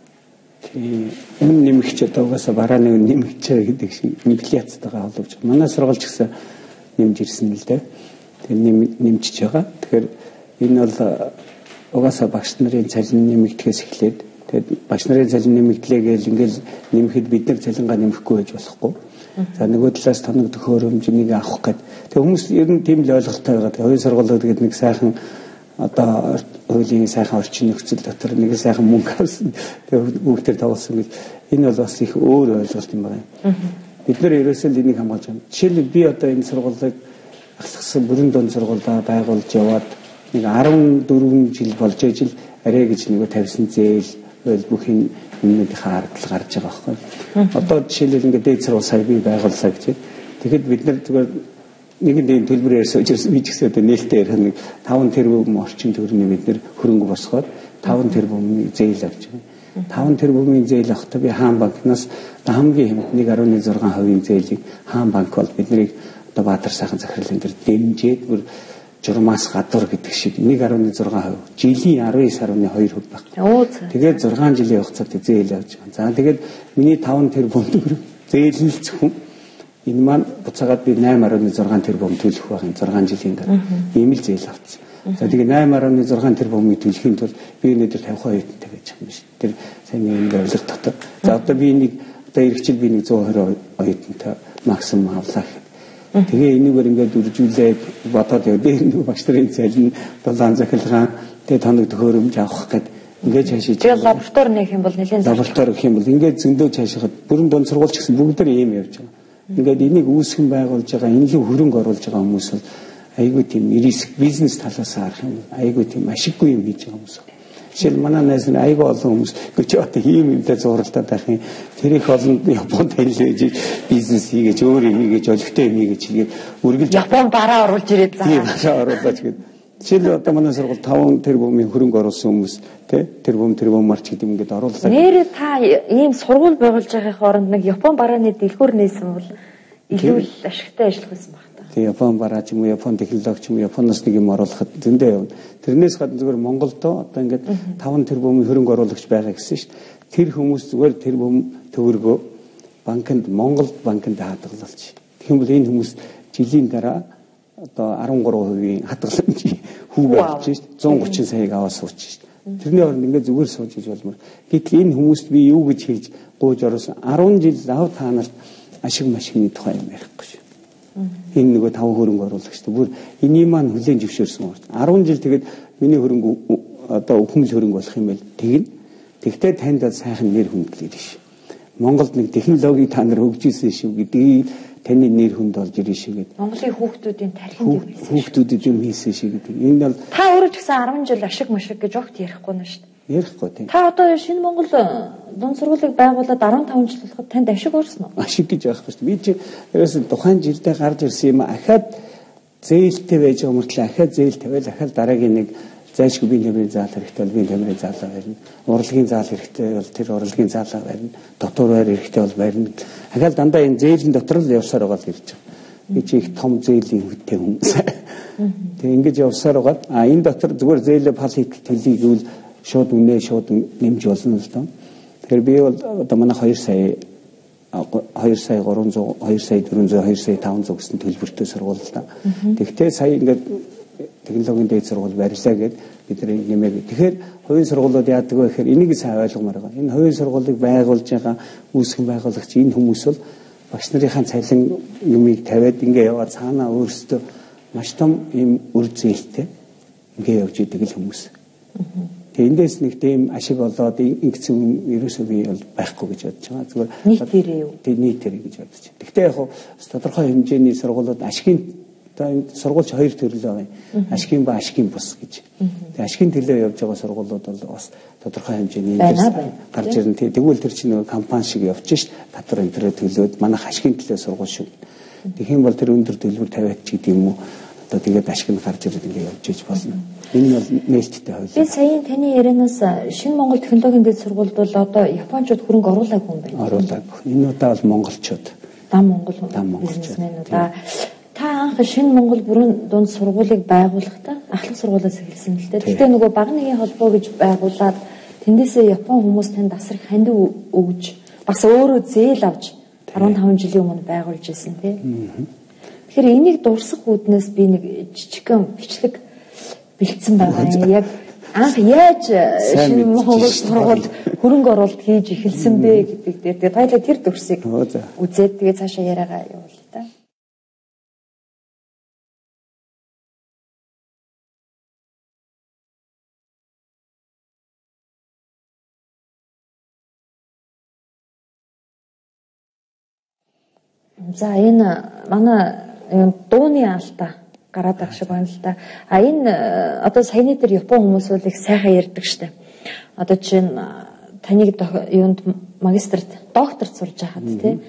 Тийм. Энэ нэмэгч одоо угаасаа бараа нэг нэмэгч гэдэг шиг инфляцтайгаа холбож байгаа. Манай сургууль ч гэсэн нэмж ирсэн л дээ. Тэгээ нэмжиж байгаа. Тэгэхээр энэ бол угаасаа багш нарын цалин нэмэгдэхээс эхлээд тэгээд багш нарын цалин нэмэгдлээ гэж ингээл нэмэхэд бид нар цалингаа нэмэхгүй байж болохгүй. За нөгөө талаас тоног төхөөрөмжнийг авах гээд тэг хүмүүс ер нь тийм л ойлголттой байгаа. Тэгээ хувийн сургуулиуд гэдэг нэг сайхан одоо хуулийн сайхан орчин нөхцөл дотор нэг сайхан мөнгө авсан. Тэгээ хүүхдэр тоглосон гэж энэ бол бас их өөр ойлголт юм байна. Бид нар ерөөсөө л энийг хамгаалж байгаа. Жишээлбэл би одоо энэ сургуулийг ахлахсан бүрэн дунд сургуулаа байгуулж яваад нэг 14 жил болж ижил арай гэж нөгөө тавьсан зээл бүх юмнуудынхаа ардл гарч байгаа байхгүй. Одоо жишээлбэл ингээд дээд сургууль сая би байгуулсаа гэж. Тэгэхэд бид нар зүгээр нэгэн дэйн төлбөр ярьсан учраас би ч гэсэн одоо нээлттэй ярих нэг 5 тэрбум орчим төгрөгийн бид нар хөрөнгө босгоод 5 тэрбумын зээл авч байгаа. 5 тэрбумын зээл авахдаа би хаан банкнаас хамгийн хэмт 1.6% зээлийг хаан банк бол биднийг одоо Баатар сайхан захирлын дээр дэмжиж бүр журмаас гадуур гэдэг шиг 1.6%. Жилийн 19.2% баг. Тэгээд 6 жилийн хугацаанд зээл авч байгаа. За тэгээд миний 5 тэрбум төгрөг зээл нь зөвхөн энэ маань буцаагаад би 8.6 тэрбум төлөх байх юм 6 жилийн дараа. Ийм л зээл авчихсан. За тэгээд 8.6 тэрбумыг төлөхийн тулд би өнөөдөр 52 тонтой гэж байгаа юм шиг. Тэр сайн нэг авилга дотор. За одоо би нэг одоо иргэжил би нэг 120 оюутантай максимум авлаа. Тэгээ энийгээр ингээд үржүүлээд бодоод яа дээр нэг багш нарын цалин долоон захилгаан тэгээ тоног төхөөрөмж авах гэдэг ингээд цаашаа. Тэгээ лаборатори нэх юм бол нэлээд лаборатори гэх юм бол ингээд зөндөө цаашаад бүрэн дунд сургууль гэсэн бүгд төр ийм явж байгаа. Ингээд энийг үүсгэн байгуулж байгаа энэ л хөрөнгө оруулж байгаа хүмүүс бол айгүй тийм риск бизнес талаас харах юм айгүй тийм ашиггүй юм хийж байгаа хүмүүс. Жишээл манай найз нар айгүй олон хүмүүс гэж одоо ийм юмтай зуралдаад байх юм. Тэр их олон Японд хэлж бизнес хийгээч өөр юм хийгээч олигтой юм хийгээч хийгээд үргэлж Японд бараа оруулж ирээд заа. Тийм бараа оруулаач гэдэг. Жишээл одоо манай сургууль 5 тэрбумын хөрөнгө оруулсан хүмүүс тий тэрбум марч гэдэг юм ингээд орууллаа. Нэрээ та ийм сургууль байгуулж байгаахийн оронд нэг Япон барааны дэлгүүр нээсэн бол илүү ашигтай ажиллах байсан баг. Тэгээ Япон бараа ч юм уу Япон технологи ч юм уу Японоос нэг юм оруулахад зөндөө явна. Тэрнээс гадна зүгээр Монголдо одоо ингээд 5 тэрбумын хөрөнгө оруулагч байгаа гэсэн шүү дээ. Тэр хүмүүс зүгээр тэрбум төгрөгөө банкнд Монгол банкнд хадгалж. Тэгэх юм бол энэ хүмүүс жилийн дараа одоо 13% хадгаламж хүү болж шүү дээ. 130 саяг аваад сууч шүү дээ. Тэрний оронд ингээд зүгээр сууж иж болмор. Гэтэл энэ хүмүүст би юу гэж хэлж гуйж орсон 10 жил лав та нарт ашиг машигны тухай юм ярихгүй шүү. Энэ нөгөө 5 хөрөнгө оруулагчтай бүр энийг маань хүлээн зөвшөөрсөн байна. 10 жил тэгээд миний хөрөнгө одоо өхмөл хөрөнгө болох юм байл. Тэгтээ танд сайхан нэр хүндлэр ш. Монголд нэг технологи та нар хөгжүүлсэн шүү гэдгийг таны нэр хүнд олж ирэн шүү гэдэг. Монголын хүүхдүүдийн тархинд юм хийсэн. Хүүхдүүдэд юм хийсэн шүү гэдэг. Энэ бол та өөрөө ч гэсэн 10 жил ашиг машиг гэж огт ярихгүй нь шүү дээ. Ярихгүй тийм. Та одоо шинэ Монгол дунд сургуулийг байгуулад 15 жил болоход танд ашиг орсон уу? Ашиг гэж байхгүй шүү дээ. Би чи ерөөсөн тухайн жилдээ гарч ирсэн юм ахаад зээлтэй байж байгаа мөртлөө ахаад зээл тавиал ахаад дараагийн нэг зайлшгүй бие тамирын заал хэрэгтэй бол бие тамирын заалаа барина. Урлагийн заал хэрэгтэй бол тэр урлагийн заалаа барина. Дотор байр хэрэгтэй бол барина. Ахаад дандаа энэ зээлийн дотор л явсаар байгаа л ирж байгаа. Би чи их том зээлийн хүттэй хүмүүс. Тэг ингэж явсаар байгаа. Энэ дотор зүгээр зээлээ пал хийх төлөй гэвэл шууд үнэ шууд нэмж болно л доо. Тэгэхээр би бол одоо манай 2 сая 300 2 сая 400 2 сая 500 гэсэн төлбөртэй сургууль л да. Тэгтээ сая ингээд технологийн дээд сургууль барьлаа гэд бид нэмээд. Тэгэхээр хувийн сургуулиуд яадаг вэ гэхээр энийг сайн ойлгомоор байгаа. Энэ хувийн сургуулийг байгуулж байгаа үүсгэн байгуулагч энэ хүмүүс бол багш нарын цалин юмыг тавиад ингээ яваад цаанаа өөрсдөө маш том юм үр зээлтэй ингээ явж идэг л хүмүүс. Тэгээ эндээс нэг тийм ашиг болоод ингэсэн ерөөсөө би бол байхгүй гэж бодож байгаа. Зүгээр нийтээрээ юу? Тэгээ нийтээрээ гэж бодож байна. Гэхдээ яг тодорхой хэмжээний сургуулиуд ашигын сургуульч 2 төрөл байгаа юм. Ашигын ба ашигын бус гэж. Тэгээ ашигын төлөө явж байгаа сургуулиуд бол бас тодорхой хэмжээний гарч ирнэ. Тэгвэл тэр чинь нөгөө компани шиг явж шít. Татвар энтрээ төлөөд манайх ашигын төлөө сургууль шүү. Тэгэх юм бол тэр өндөр төлбөр тавиад ч гэдэг юм уу. Одоо тэгээд ашиг нь гарч ирээд ингээ явж иж болно. Энэ бол нээлттэй хавь. Би сая таны ярианаас шинэ Монгол технологийн дэд сургуульд бол одоо японочууд хөрөнгө оруулаагүй юм байна. Оруулаагүй. Энэ удаа бол монголчууд. Дам бизнесмэнүүд. Та анх шинэ Монгол бүрэн дунд сургуулийг байгуулахдаа ахлах сургуулиас эхэлсэн л дээ. Гэхдээ нөгөө баг нэгэн холбоо гэж байгуулад тэндээсээ Япон хүмүүс танд асар их ханд өгж бас өөрөө зээл авч 15 жилийн өмнө байгуулж ирсэн тийм. Тэгэхээр энийг дурсах үүднээс би нэг жижигхэн бичлэг бэлдсэн байгаа юм. Яг анх яаж шинэ Монгол сургуульд хөрөнгө оруулалт хийж эхэлсэн бэ гэдэг дээр тэгээ хоёлаа тэр төгсгийг үзээд тэгээ цаашаа яриагаа явуул та. За энэ манай дууны алта гараад байх шиг байна л да. А энэ одоо саяны дээр Япон хүмүүс бол их сайхан ярьдаг штэ. Одоо жишээ нь таныг юунд магистрт докторт сурж байхад тий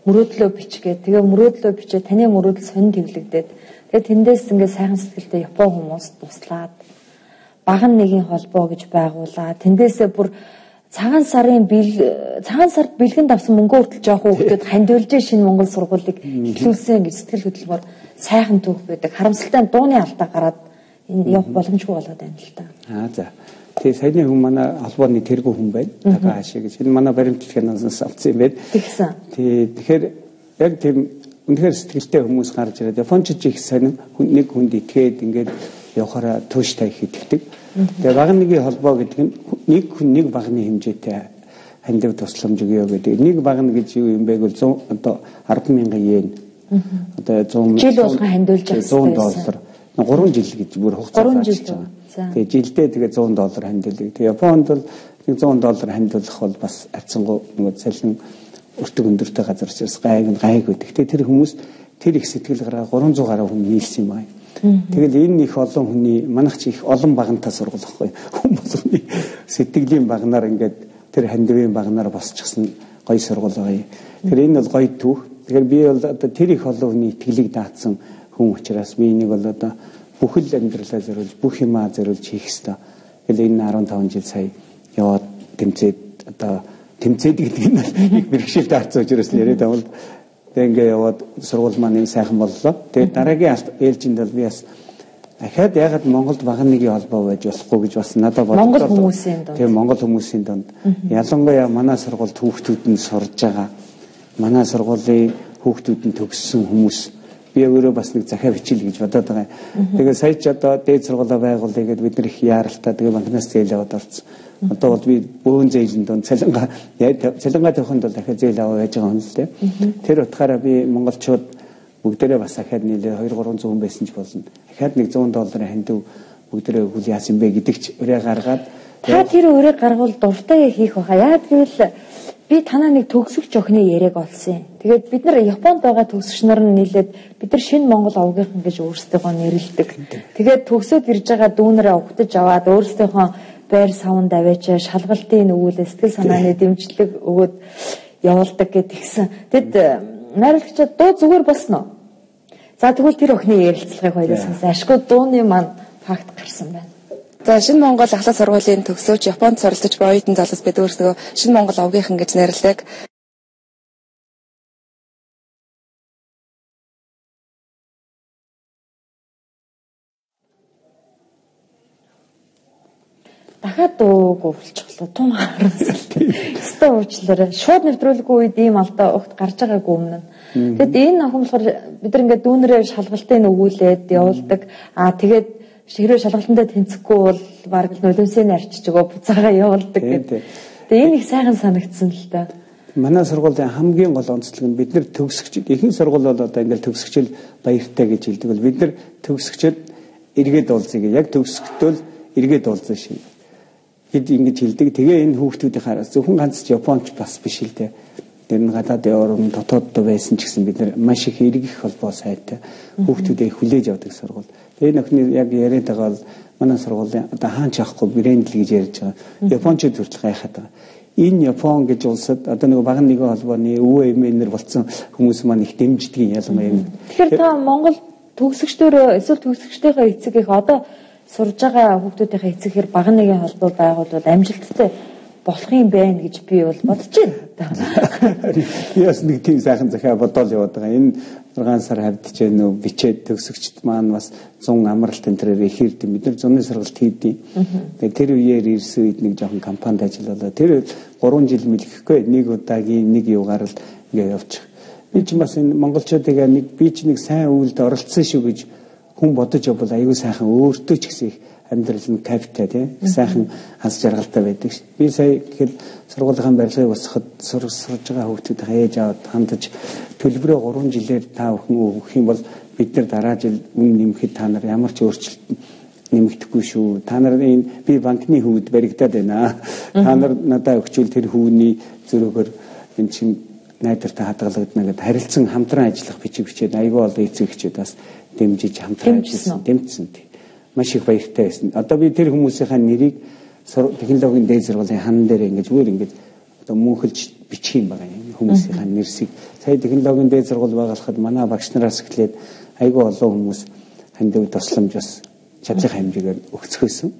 мөрөөдлөө бичгээд тэгээ мөрөөдлөө бичээ таны мөрөөдөл сонин төвлөгдөөд тэгээ тэндээс ингээд сайхан сэтгэлтэй Япон хүмүүс туслаад баган нэгэн холбоо гэж байгуулаа. Тэндээсээ бүр цагаан сард бэлгэнд авсан мөнгө хүртэл жоох хүүхдүүд хандивлж шинэ Монгол сургуулийг эхлүүлсэн гэж сэтгэл хөдлөлөөр сайхан түүх байдаг. Харамсалтай дууны алдаа гараад энэ явах боломжгүй болоод байна л та. За. Тэгээ саяны хүн манай холбооны тэргүү хүн байна. Такааши гэж. Энэ манай баримтлагчнаас авсан юм байна. Тэгсэн. Тэгэхээр яг тийм үнэхээр сэтгэлтэй хүмүүс гарч ирээд Японч их сонин нэг хүнд итгээд ингээд явахаараа тууштай их итгэдэг. Тэгээ багныгийн холбоо гэдэг нь нэг хүн нэг багны хэмжээтэй хандив тусламж өгөө гэдэг. Нэг багна гэж юу юм бэ гэвэл одоо 10,000 йен. Одоо 100 жил болгон хандивлж $100. 3 жил гэж бүр хугацаа зааж байгаа. Тэгээ жилдээ тэгээ $100 хандивлыг. Тэгээ Японд бол $100 хандивлах бол бас авцсангу нэг цалин өртөг өндөртэй газар учраас гайг гэдэг. Тэр хүмүүс тэр их сэтгэл гараа 300 гаруй хүн нийлсэн юм байна. Тэгэл энэ их олон хүний манайх чи их олон багантай сургууль байхгүй. Хүн болгоны сэтгэлийн багнаар ингээд тэр хандивын багнаар босчихсон гоё сургууль байгаа. Тэр энэ бол гоё түүх. Тэгэхээр би бол одоо тэр их олон хүний итгэлийг даатсан хүн учраас би энийг бол одоо бүхэл амьдралаа зориулж бүх юмаа зориулж хийх ёстой. Тэгэл энэ 15 жил сая яваад тэмцээд одоо тэмцээд гэдэг нь их бэрхшээл таарсан учраас л яриад авал тэг ингээ яваад сургууль маань юм сайхан боллоо. Тэгээд дараагийн ээлжинд бол би бас дахиад ягаад Монголд багныгийн холбоо байж болохгүй гэж бас надад бодлоо. Монгол хүмүүсийн донд. Тийм Монгол хүмүүсийн донд. Ялангуяа манай сургуульд хүүхдүүд нь сурж байгаа. Манай сургуулийн хүүхдүүд нь төгссөн хүмүүс би өөрөө бас нэг захиа бичил гэж бодоод байгаа. Тэгээд сая ч одоо дээд сургуулаа байгуулъя гэдээ бид нар их яаралтай тэгээд банкнаас зээл аваад орсон. Одоо бол би бөөн зээлийн донд цалингаа тавиханд бол дахиад зээл аваа байж байгаа юм л дээ. Тэр утгаараа би монголчууд бүгдээрээ бас дахиад нийлээ 200-300 хүн байсан ч болно. Дахиад нэг $100 хандив бүгдээрээ өгөл яасан бэ гэдэг ч өрөө гаргаад та тэр өрөө гаргуул дуртай хийх баха. Яагаад гэвэл би танаа нэг төгсөгч охины яриаг олсон. Тэгээд бид нар Японд байгаа төгсөгч нар нь нийлээд бид нар шинэ Монгол овгийнхан гэж өөрсдөө нэрлэдэг. Тэгээд төгсөөд ирж байгаа дүүнэрээ угтаж аваад өөрсдийнхөө байр савнд аваач шалгалтын өгүүлээ сэтгэл санааны дэмжлэг өгөөд явуулдаг гэдгийгсэн. Тэгэд найруулагчид дуу зүгээр болсон уу? За тэгвэл тэр охины ярилцлагыг хоёроос сонсон. Ашгүй дууны маань факт гарсан байна. За шинэ Монгол ахлах сургуулийн төгсөөч Японд суралцж буй оюутан залуус бид өөрсдөө шинэ Монгол овгийнхан гэж нэрлэдэг. Дахиад дууг өвлчихлоо. Тун харамсалт. Өстө уучлаарай. Шууд нэвтрүүлгүй үед ийм алдаа огт гарч байгаагүй өмнө. Тэгэд энэ охин болохоор бид нар ингээд дүүнэрээ шалгалтын өгүүлээд явуулдаг. Тэгээд хэрвээ шалгалтандаа тэнцэхгүй бол баг нулимсыг арчиж өгөө буцаага явуулдаг гэдэг. Тэгээ энэ их сайхан санагдсан л да. Манай сургуулийн хамгийн гол онцлог нь бид нар төгсөгчд ихэнх сургууль бол одоо ингээд төгсөгчл баяртай гэж хэлдэг бол бид нар төгсөгчд эргээд уулзъя яг төгсөхдөө эргээд уулзсан шин. Хэд ингэж хэлдэг. Тэгээ энэ хүүхдүүдийн хараас зөвхөн ганц Японч бас биш л дээ. Тэр нь гадаадын орн дотооддоо байсан ч гэсэн бид нар маш их эргэх холбоо сайтай хүүхдүүдээ хүлээж авдаг сургууль. Тэгээ нөхний яг яриад байгаа бол манай сургуулийн одоо хаанч авахгүй брэнд л гэж ярьж байгаа. Япончууд хүртэл гайхаад байгаа. Энэ Япон гэж улсад одоо нэг баган нэгэн холбооны өвөө эмээнэр болсон хүмүүс маань их дэмждэг ялангуяа юм. Тэгэхээр та Монгол төгсөгчдөө эсвэл төгсөгчдийнхээ эцэг их одоо сурж байгаа хүүхдүүдийнхээ эцэгээр баган нэгэн холбоо байгуулвал амжилттай болох юм байна гэж би бол бодож байна. Би бас нэг тийм сайхан захиа бодоол яваад байгаа. Энэ 6 сар хавьдж байна уу бичээд төгсөгчд маань бас 100 амралт энтрээр ихэрд бид нар зуны сургалт хийдیں۔ Тэгээ тэр үеэр ирсэн үед нэг жоохон компанид ажиллалаа. Тэр 3 жил мэлгэхгүй нэг удаагийн нэг юугаар л ингээ явчих. Би ч бас энэ монголчуудыг би ч нэг сайн үйлд оролцсон шүү гэж хүн бодож явбал аюу сайхан өөртөө ч гэсэн их амьдрал нь капитал тийм сайхан хас жаргалтай байдаг ш. Би сая гэхэд сургуулийн барилгыг босгоход сурж байгаа хүүхдүүдээ ээж аваад хандаж төлбөрөө 3 жилээр та бүхэн өгөх юм бол бид нар дараа жил үн нэмэхэд та нар ямар ч өөрчлөлт нэмэгдэхгүй шүү. Та нар энэ би банкны хөвд баригдаад байна. Та нар надад өгчүүл тэр хөвний зөрөөгөр эн чин найдвартай хадгалагдана гэдээ харилцан хамтран ажиллах бичээд аюу олон эцэг эхчүүд бас дэмжиж хамтран ажилласан дэмжсэн. Маш их баяртай байсан. Одоо би тэр хүмүүсийнхаа нэрийг технологийн дээд сургуулийн хан дээр ингэж өөр ингэж одоо мөнхөлж бичих юм байгаа юм. Хүмүүсийнхаа нэрсийг сая технологийн дээд сургууль байгуулахад манай багш нараас эхлээд аюу олон хүмүүс хандив тусламж бас чадлын хэмжээгээр өгцгөөсөн.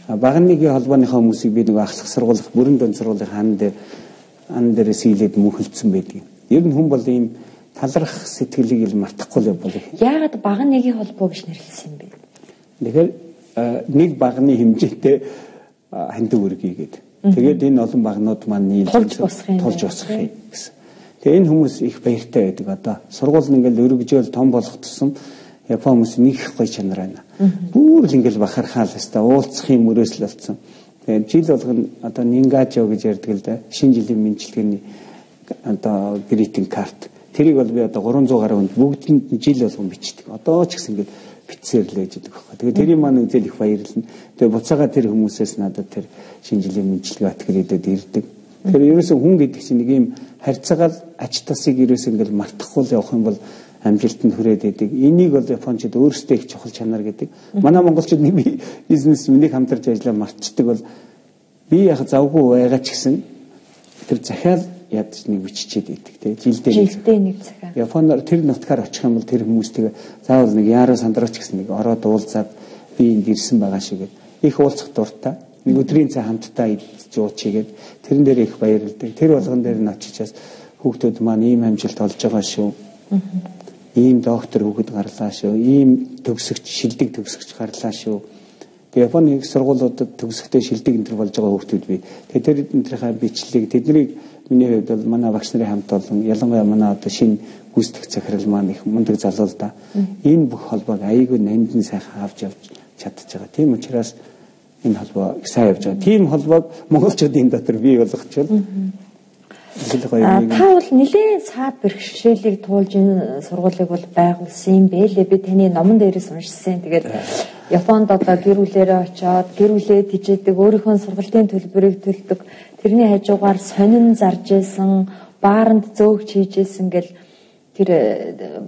Багныгийн холбооныхоо хүмүүсийг би нэг ахлах сургуулах, бүрэн дунд сургуулийн ан дээрээс хийлээд мөнхөлдсөн байдаг. Ер нь хүн бол ийм талархах сэтгэлийг ил мартахгүй л бол. Яагаад багныгийн холбоо гэж нэрлэсэн юм бэ? Тэгэхээр нэг багны хэмжээтэй хандив үргий гэдэг. Тэгээд энэ олон багнууд маань нийлж тулж босхыг гэсэн. Тэгээ энэ хүмүүс их баяртай байдаг. Одоо сургууль нь ингээл өргөжөөл том болох тусам Япон хүмүүс нэг их гоё чанар байна. Бүр л ингээл бахархаал хэвээр уулзахын мөрөөс л болсон. Тэгээд жил болгоно одоо нингажо гэж ярьдаг л да. Шинэ жилийн мэндчилгээний одоо гритинг карт. Тэрийг бол би одоо 300 гаруй хүнд бүгдэнд жил болгон бичдэг. Одоо ч гэсэн ингээд битсээр л ээж байдаг байхгүй. Тэгээд тэрийг маань үзэл их баярлна. Тэгээд буцаага тэр хүмүүсээс надад тэр шинэ жилийн мэндчилгээ атгэрээдэд ирдэг. Тэгэхээр ерөөсөө хүн гэдэг чинь нэг юм харьцаагаал ач тасыг ерөөсөө ингээд мартахгүй л явах юм бол амжилтанд хүрээд идэг. Энийг бол Япончууд өөрсдөө их чухал чанар гэдэг. Манай монголчууд нэг бизнес нэг хамтарч ажиллаа мартчихдаг бол би яг завгүй байгаа ч гэсэн тэр захиал ядч нэг биччихэд идэг те жилдээ нэг захиал. Японоор тэр нутгаар очих юм бол тэр хүмүүстэйгээ заавал нэг яаруу сандраач гэсэн нэг ороод уулзаад би энд ирсэн байгаа шигээд их уулзах дуртай. Нэг өдрийн цай хамтдаа идэж уучигээд тэрэн дээр их баярлдаг. Тэр болгон дээр нь очичаас хүүхдүүд маань ийм амжилт олж байгаа шүү. Ийм доктор хүүхэд гарлаа шүү. Ийм төгсөгч, шилдэг төгсөгч гарлаа шүү. Японы сургуулиудад төгсөхтэй шилдэг энэ төр болж байгаа хүүхдүүд бий. Тэгээд тэр энтрийнхаа бичлэгийг тэднийг миний хувьд бол манай багш нарын хамт олон ялангуяа манай одоо шинэ гүйцэтгэх захирал маань их мундаг залуу л да. Энэ бүх холбоог аяйгүй нандин сайхан авч явж чадчих байгаа. Тийм учраас энэ холбоо их сайн явж байгаа. Тийм холбоог монголчуудын дотор бий болгочвол та бол нэлээд саад бэрхшээлийг туулж энэ сургуулийг бол байгуулсан юм бэ лээ. Би таны номон дээрээс уншсан. Тэгээд Японд одоо гэр бүлээрээ очиод гэр бүлээ тижээдэг, өөрийнхөө сургалтын төлбөрийг төлдөг. Тэрний хажуугаар сонин зарж исэн, бааранд зөөгч хийжсэн гэл тэр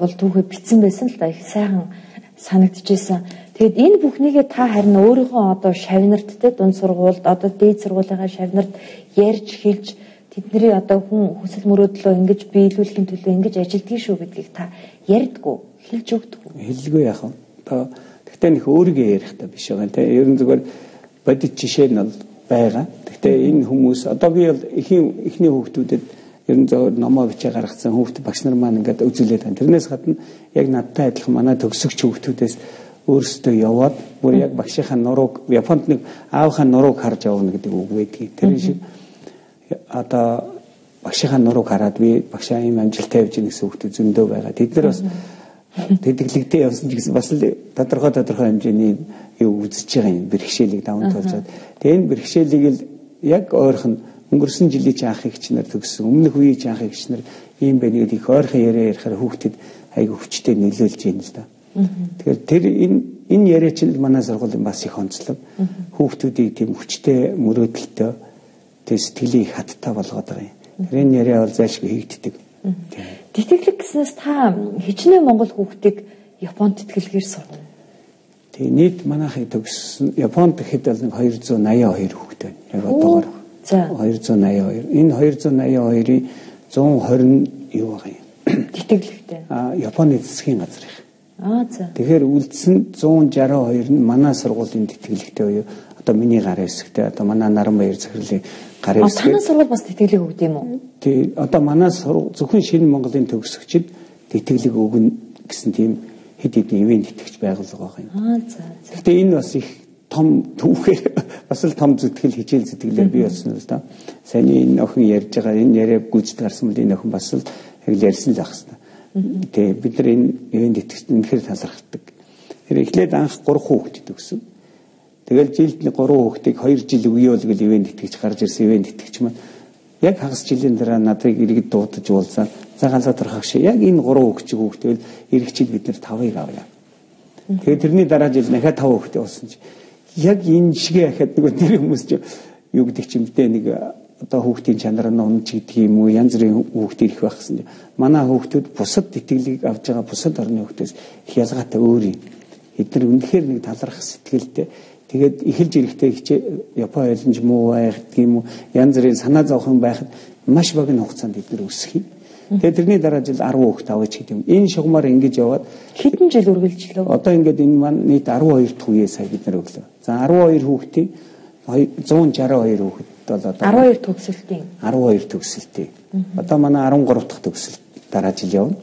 бол түүхээ битсэн байсан л да. Их сайхан санагдчихсэн. Тэгэд энэ бүхнийгээ та харин өөрийнхөө одоо шавнарт те дунд сургуульд одоо дээд сургуулийнхаа шавнарт ярьж хэлж тэдний одоо хүн хүсэл мөрөөдлөө ингэж биелүүлэхийн төлөө ингэж ажилдгийг шүү гэдгийг та ярьдгүү, хэлж өгдөггүй. Хэлгүй яах вэ? Одоо тэгтээ нөх өөрийгөө ярихтаа биш байгаа. Тэ ер нь зүгээр бодит жишээ нь бол байгаа. Тэгтээ энэ хүмүүс одоо би бол эхний хүүхдүүдэд ер нь зөв номоо бичээ гаргацсан хүүхд багш нар маань ингээд үзүүлээд байна. Тэрнээс гадна яг надтай адилхан манай төгсөгч хүүхдүүдээс өөрсдөө яваад бүр яг багшийнхаа нурууг Японд нэг аавынхаа нурууг харж явна гэдэг үг байдгийг. Тэр шиг одоо багшийнхаа нурууг хараад би багшаа ийм амжилттай явж гин гэсэн хүүхдүүд зөндөө байгаа. Тэд нар бас тэтгэлэгтэй явсан ч гэсэн бас л тодорхой хэмжээний юу үзэж байгаа юм бэрхшээлийг даван туулжаад. Тэгээ энэ бэрхшээлийг л яг ойрхон өнгөрсөн жилийн чи анх эгч нар төгссөн. Өмнөх үеийн чи анх эгч нар ийм байна гэдэг их ойрхон яриахаар хүүхдэд айгүй хүчтэй нөлөөлж байна л да. Тэгэхээр тэр энэ яриа чинь манай сургуулийн бас их онцлог. Хүүхдүүдийг тийм хүчтэй мөрөөдөлтөй тэг сэтгэлийг хаттай болгоод байгаа юм. Тэр энэ яриа бол зайлшгүй хийгддэг. Тэтгэлэг гэснээс та хичнээн монгол хүүхдийг Японд тэтгэлгээр сурна. Тэг нийт манайхыг төгссөн Японд хэд бол 282 хүүхэд байна. Яг одоогоор 282. Энэ 282-ийн 120 юу байгаа юм? Тэтгэлэгтэй. Японы засгийн газар их. За. Тэгэхээр үлдсэн 162 нь манай сургуулийн тэтгэлэгтэй буюу одоо миний гарын хэсэгтэй одоо манай Наранбаяр захирлын гарын хэсэг. Танай сургууль бас тэтгэлэг өгд юм уу? Тий, одоо манай зөвхөн шинэ Монголын төгсөгчид тэтгэлэг өгнө гэсэн тийм хэд хэдэн ивент итгэж байгуулга байгаа юм. За. Гэхдээ энэ бас их том түүхээр бас л том зүтгэл хичээл зүтгэлээр бий болсон л да. Сайн энэ охин ярьж байгаа энэ яриаг гүйцэд гарсан бол энэ охин бас л яг ярьсан л байх хэвээр. Тэгээ бид нар энэ ивент итгэж үнэхээр талархдаг. Тэр эхлээд анх 3 хүүхэд төгсөн. Тэгэл жилд 3 хүүхдийг 2 жил өгөөл гэл ивент итгэж гарч ирсэн ивент итгэж маань яг хагас жилийн дараа надыг иргэд дуудаж уулзаад загалаа тархах шиг яг энэ 3 хүүхдтэй иргэчид бид нар 5-ыг авъя. Тэгээ тэрний дараа жил дахиад 5 хүүхдтэй болсон чи яг энэ шигээ ахад нэг тэр хүмүүс чи юу гэдэг ч юм бэ нэг одоо хүүхдийн чанар нь унж гэдэг юм уу янз бүрийн хүүхд ирэх байхсан чи манай хүүхдүүд бусад тэтгэлийг авж байгаа бусад орны хүүхдээс их ялгаатай өөр юм. Эдгээр үнэхээр нэг талархах сэтгэлтэй тэгээд эхэлж ирэхдээ хичээ Япон ойлгомж муу байх гэх юм уу янз бүрийн санаа зовхон байхад маш богино хугацаанд эдгээр өсөх юм. Тэгээд тэрний дараа жил 10 хүүхэд аваач гэдэг юм. Энэ шугамаар ингэж яваад хэдэн жил үргэлжлэв? Одоо ингээд энэ маань нийт 12 дахь үеэ сая бид нар өглөө. За 12 хүүхдийн 162 хүүхэд бол одоо 12 төгсөлтийн 12 төгсөлтийн. Одоо манай 13 дахь төгсөлт дараа жил явна.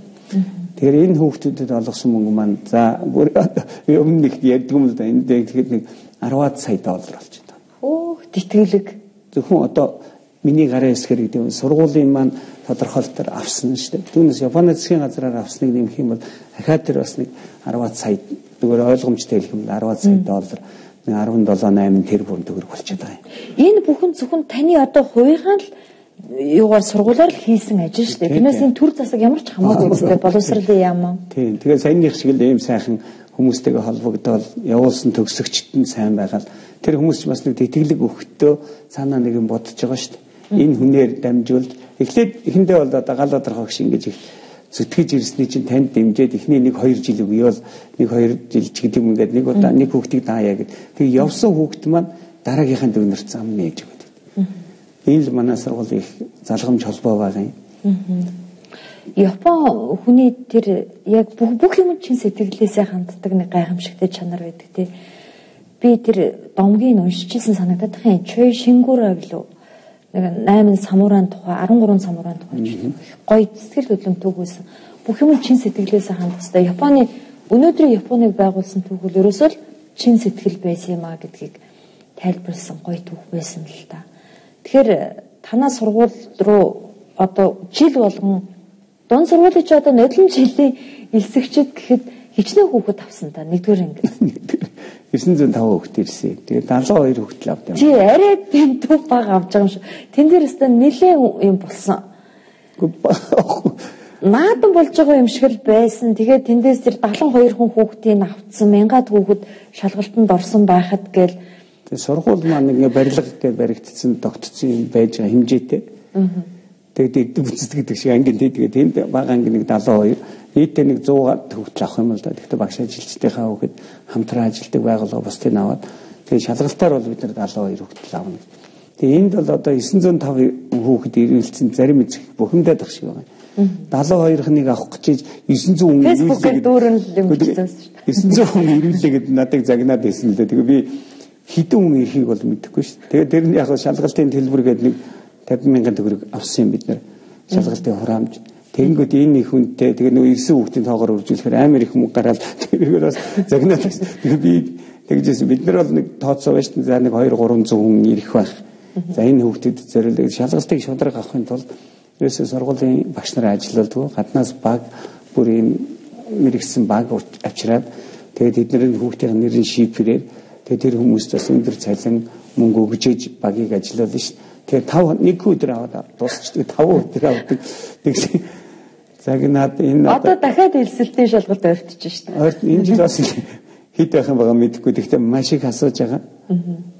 Тэгэхээр энэ хүүхдүүдэд олгосон мөнгө маань за өмнө нэг ярьдаг юм л да. Энд тэгэхэд нэг 10-аад сая доллар болж байна. Тэтгэлэг. Зөвхөн одоо миний гарын хэсгэр гэдэг нь сургуулийн маань тодорхойлолтоор авсан шүү дээ. Түүнээс Японы засгийн газраар авсныг нэмэх юм бол дахиад тэр бас нэг 10-аад сая зүгээр ойлгомжтой хэлэх юм бол 10-аад сая доллар 17-8 тэрбум төгрөг болчиход байгаа юм. Энэ бүхэн зөвхөн таны одоо хувийнхаа л юугаар сургуулаар л хийсэн ажил шүү дээ. Тэрнээс энэ төр засаг ямар ч хамаагүй үстэй боловсролын яам. Тийм. Тэгэхээр саяных шиг л ийм сайхан хүмүүстэйгээ холбогдоод явуулсан төгсөгчд нь сайн байгаад тэр хүмүүс ч бас нэг тэтгэлэг өгөхдөө цаанаа нэг юм бодож байгаа шүү дээ. Энэ хүнээр дамжуулж эхлээд эхэндээ бол одоо гал одрохоо гэж ингэж их зүтгэж ирсний чинь танд дэмжиж эхний 1-2 жил өгөё л 1-2 жил ч гэдэг юм ингээд нэг удаа нэг хүүхдийг дааяа гэд. Тэг явсан хүүхд маань дараагийнхаа дүүнэрт зам нээж өгöd. Энэ л манай сургуулийн их залгамж холбоо байгаа юм. Япон хүний тэр яг бүх юм чин сэтгэлээсээ ханддаг нэг гайхамшигтай чанар байдаг тий. Би тэр домгийн уншижсэн санагдаад байгаа юм. Чой Шингүрэ гэлөө нэг 8 самураан тухай 13 самураан тухай гоё сэтгэл хөдлөм төгөөсөн. Бүх юм чин сэтгэлээсээ хандах хэрэгтэй. Японы өнөөдрийн Японыг байгуулсан түүхэл ерөөсөө л чин сэтгэл байсан юм а гэдгийг тайлбарласан гоё түүх байсан л та. Тэгэхээр танаа сургууль руу одоо жил болгон дунд сургуулийн ч одоо нодлон жилийн элсэгчд гэхэд хичнээн хүүхэд авсан та нэгдүгээр ангид 905 хүүхэд ирсэн. Тэгээд 72 хүүхэд л авдаг. Чи арай тийм төв бага авч байгаа юм шиг. Тэн дээр өстө нэлээ юм болсон. Наадан болж байгаа юм шиг л байсан. Тэгээд тэндээс тэр 72 хүн хүүхдийг авцсан, мянгаад хүүхэд шалгалтанд орсон байхад гээл сургууль маань нэг барилга гэж баригдсан тогтцсон юм байж байгаа хэмжээтэй. Тэгээд бүтцэд гэдэг шиг ангийн тэгээд тэнд бага анги нэг 72 нийтдээ нэг 100 төгөлт авах юм л да. Тэгтээ багш ажилчдынхаа хүүхэд хамтран ажилтдаг байгууллага бусдыг аваад тэгээд шалгалтаар бол бид нар 72 хүүхэд авна. Тэгээд энд бол одоо 905 хүүхэд ирүүлсэн зарим эзэх бухимдаад ах шиг байгаа. 72-ыг авах гэж 900 хүн ирүүлээ гэдэг 900 хүн ирүүлээ гэдэг надад загнаад байсан л да. Тэгээд би хэдэн хүн ирэхийг бол мэдэхгүй шүү. Тэгээд тэр нь яг шалгалтын төлбөр гэдэг нэг 50,000 төгрөг авсан бид нар шалгалтын хураамж. Тэгэнгүүт энэ их хүнтэй тэгээ нөгөө ирсэн хүүхдийн тоогоор үржүүлэхээр амар их мөнгө гараад тэрээр бас загнаад байсан. Тэгээ би тэгжсэн бид нар бол нэг тооцоо байж за нэг 2-300 хүн ирэх байх. За энэ хүүхдэд зориулдаг шалгалтыг шударга авахын тулд ерөөсөө сургуулийн багш нарын ажилладаг гаднаас баг бүр ийм мэрэгсэн баг авчираад тэгээд эдгээр хүүхдийн нэрийн шифрээр тэгээд тэр хүмүүст бас өндөр цалин мөнгө өгж багийг ажиллуулна шүү. Тэгээ 1 өдөр аваад дуусчихдаг 5 өдөр авдаг. Тэгсэн загнаад энэ одоо дахиад элсэлтийн шалгалт ойртож шүү дээ. Ойрт энэ жил бас хэд байх юм байгаа мэдэхгүй. Тэгтээ маш их асууж байгаа.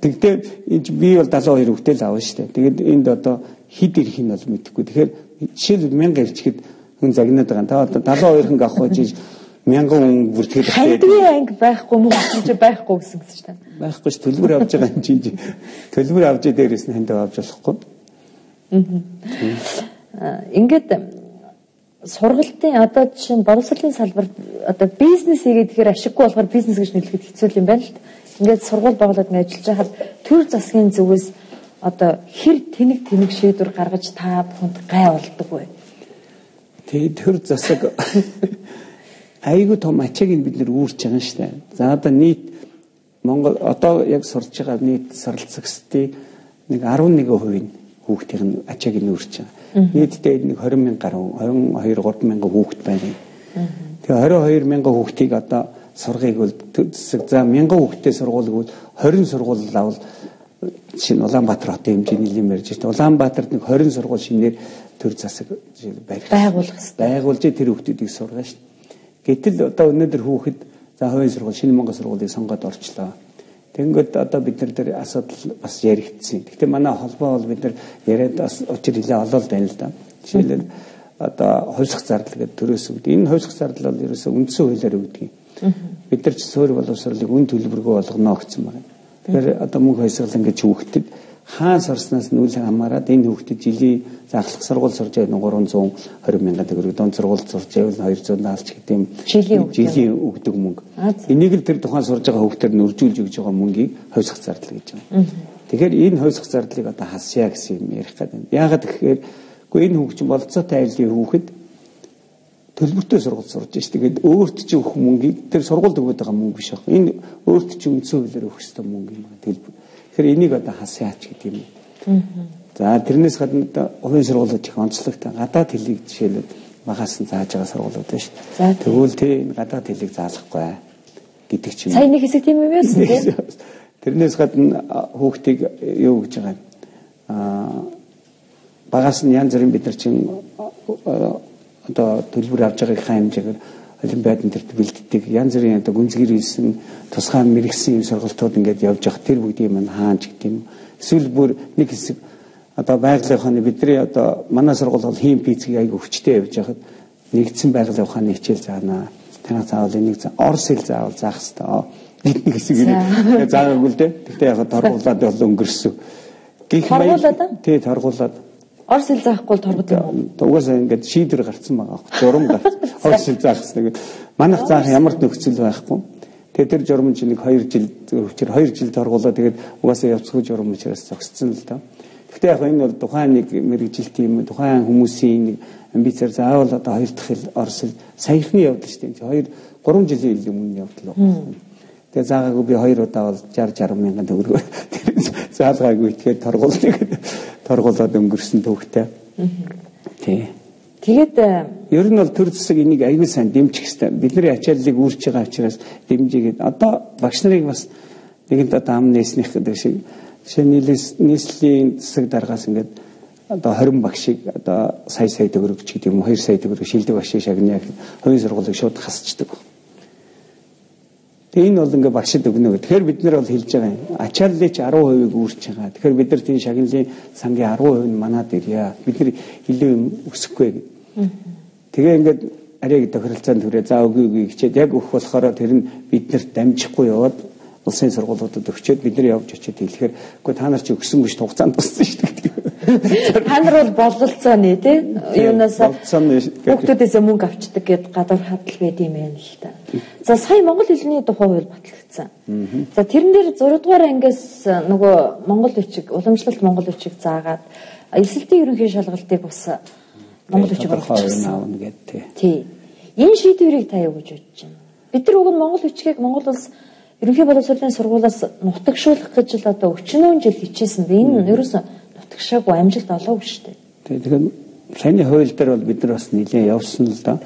Тэгтээ энэ би бол 72 хүүхдээ л авна шүү дээ. Тэгээд энд одоо хэд ирэх нь бол мэдэхгүй. Тэгэхээр жишээл 1000 ирчихэд хүн загнаад байгаа. Та одоо 72 хүн авах гэж 1000 хүн бүртгэл хандгийн анги байхгүй мөн чи байхгүй гэсэн чинь та. Байхгүй ш төлбөр авч байгаа юм чинь төлбөр авч дээрээс нь хандаа авч болохгүй. Ингээд сургалтын одоо жишээ нь боловсролын салбарт одоо бизнес хийгээд тэгэхээр ашиггүй болохоор бизнес гэж нэрлэхэд хэцүү юм байна л. Ингээд сургууль байгуулад ажиллаж байхад төр засгийн зүгээс одоо хэр тэнэг шийдвэр гаргаж та бүхэнд гай болдог вэ? Тэгээд төр засаг айгуу том ачааг бид нэр үүрч байгаа шүү дээ. За одоо нийт Монгол одоо яг сурж байгаа нийт суралцагчдын нэг 11% хүүхдийн ачааг нь үүрч байгаа. Нийтдээ нэг 20,000 гаруй 22-3,000 хүүхэд байна. Тэгээ 22,000 хүүхдийг одоо сургыг бол за 1000 хүүхдтэй сургуулийг бол 20 сургууль авал шинэ Улаанбаатар хотын хэмжээний юм ярьж байна. Улаанбаатарт нэг 20 сургууль шинээр төр засаг байгуулж тэр хүүхдүүдийг сургана шүү. Гэтэл одоо өнөөдөр хүүхэд за хувийн сургууль шинэ Монгол сургуулийг сонгоод орчлоо. Тэнгүүд одоо бид нар дээр асуудал бас яригдсан. Гэхдээ манай холбоо бол бид нар яриад бас учир хэлээ олоод байна л да. Жишээлбэл одоо хувьсах зардал гэдэг төрөөс өгд. Энэ хувьсах зардал бол ерөөсөө үндсэн хуулиар өгдөг. Бид нар ч суурь боловсролыг үн төлбөргөө болгоно гэсэн байна. Тэгэхээр одоо мөнгө хувьсгалан гэж хүүхдэд хаан сорсноос нүүл хамаарад энэ хүүхдэд жилийн заахлах сургууль сурж байвал 320 мянган төгрөг, дунд сургууль сурж байвал 270 ч гэдэм жилийн өгдөг мөнгө. Энийг л тэр тухайн сурж байгаа хүүхдээр нөржүүлж өгж байгаа мөнгийг хувьсгах зардал гэж байна. Тэгэхээр энэ хувьсгах зардлыг одоо хасъя гэсэн юм ярих гэдэг. Яагаад гэхээр энэ хүүхд чинь болцоотой айлын хүүхэд төлбөртэй сургууль сурж байна. Тэгээд өөрт чи өгөх мөнгийг тэр сургуульд өгöd байгаа мөнгө биш аах. Энэ өөрт чи үндсэн хуулиар өгөх ёстой мөнгө юм байна. Тэгэхээр энийг одоо хасъяач гэдэг юм. За тэрнээс гадна хувийн сургуулиуд их онцлогтой гадаад хэлийг жишээлбэл багаас нь зааж байгаа сургуулиуд байна шүү. Тэгвэл энэ гадаад хэлийг заалахгүй гэдэг чинь. Сайн нэг хэсэг тийм юм байсан тийм. Тэрнээс гадна хүүхдийг юу гэж байгаа багаас нь янз бүрийн бид нар чинь одоо төлбөр авч байгаа хэмжээгээр олимпиадын төрт бэлддэг янз бүрийн одоо гүнзгийр хийсэн тусгай мэрэгсэн юм сургалтууд ингээд явж явах тэр бүгдийг маань хаанч гэдэг юм. Эсвэл бүр нэг хэсэг одоо байгалийн ухааны бидний одоо манай сургууль бол хийм пиццгийг аяг өвчтэй явж байхад нэгдсэн байгалийн ухааны хичээл заана. Танаа заавал энийг орос хэл заавал заах хэрэгтэй. Нэг хэсэг ингэ заагаагүй л дээ. Тэгтээ яг торгуулаад бол өнгөрсөн. Гэх мэт тий торгуулаад орос хэл заахгүй торгод юм. Угаасаа ингээд шийдвэр гарцсан байгаа. Журам гарсан. Орос хэл заах гэсэн. Манайх заах ямар ч нөхцөл байхгүй. Тэгээ тэр журам чинь нэг 2 жил өвчөр 2 жил торгуулаад тэгээд угаасаа явцгүй журам учраас зогссон л доо. Гэхдээ яг энэ бол тухайн нэг мэрэгжилт юм тухайн хүмүүсийн нэг амбицаар заавал одоо 2 дахь хэл орос хэл саяхны явдал шүү дээ. 2 3 жилийн өмнө явдал байна. Тэгээ заагаагүй би 2 удаа бол 60 мянган төгрөг заалгаагүй тэгээд торгуулаад өнгөрсөн төвхтэй. Тий. Тэгээд ер нь бол төр засаг энийг аягүй сайн дэмжих хэрэгтэй. Бидний ачааллыг үүрч байгаа учраас дэмжигээд одоо багш нарыг бас нэгэнт одоо ам нээснийх гэдэг шиг жишээ нийслэлийн засаг даргаас ингээд одоо 20 багшийг одоо сая төгрөг ч гэдэг юм 2 сая төгрөг шилдэг багшийг шагнаа гэхэд хувийн сургуулийг шууд хасчдаг. Тэгээ энэ бол ингээ багшид өгнө. Тэгэхээр бид нар бол хэлж байгаа юм. Ачааллыг 10%-ийг үүрч байгаа. Тэгэхээр бид нар тийм шагналын сангийн 10% нь манад ирье. Бид нар илүү өсөхгүй гэдэг. Тэгээ ингээд арайг тохиролцоонд түрээ за үгүй гэчихэд яг өгөх болохоор тэр нь биднэрт дамжихгүй яваад улсын сургуулиудад өгчөөд бид нар явж очиод хэлэхээр үгүй та нар чи өгсөн биш хугацаанд боссон шүү дээ. Та нар бол бололцоо нэ тий юунаас хүүхдүүдээс мөнгө авчдаг гэд гадуур хадал байд юм байна л та. За сая монгол хэлний тухай хууль батлагдсан. За тэрэн дээр 6 дугаар ангиас нөгөө монгол бичиг уламжлалт монгол бичиг заагаад эсэлтийн ерөнхий шалгалтыг бас монгол бичиг оруулчихсан гэдэг. Тий. Энэ шийдвэрийг та юу гэж бодож байна? Бид нар уг нь монгол бичгийг Монгол улс ерөнхий боловсролын сургуулиас нутагшуулах гэж л одоо өчнөө жил хичээсэн. Энэ нь ерөөсөө нутагшаагүй амжилт олоогүй шүү дээ. Тэгэхээр саяны хууль дээр бол бид нар бас нэлээд явсан л да.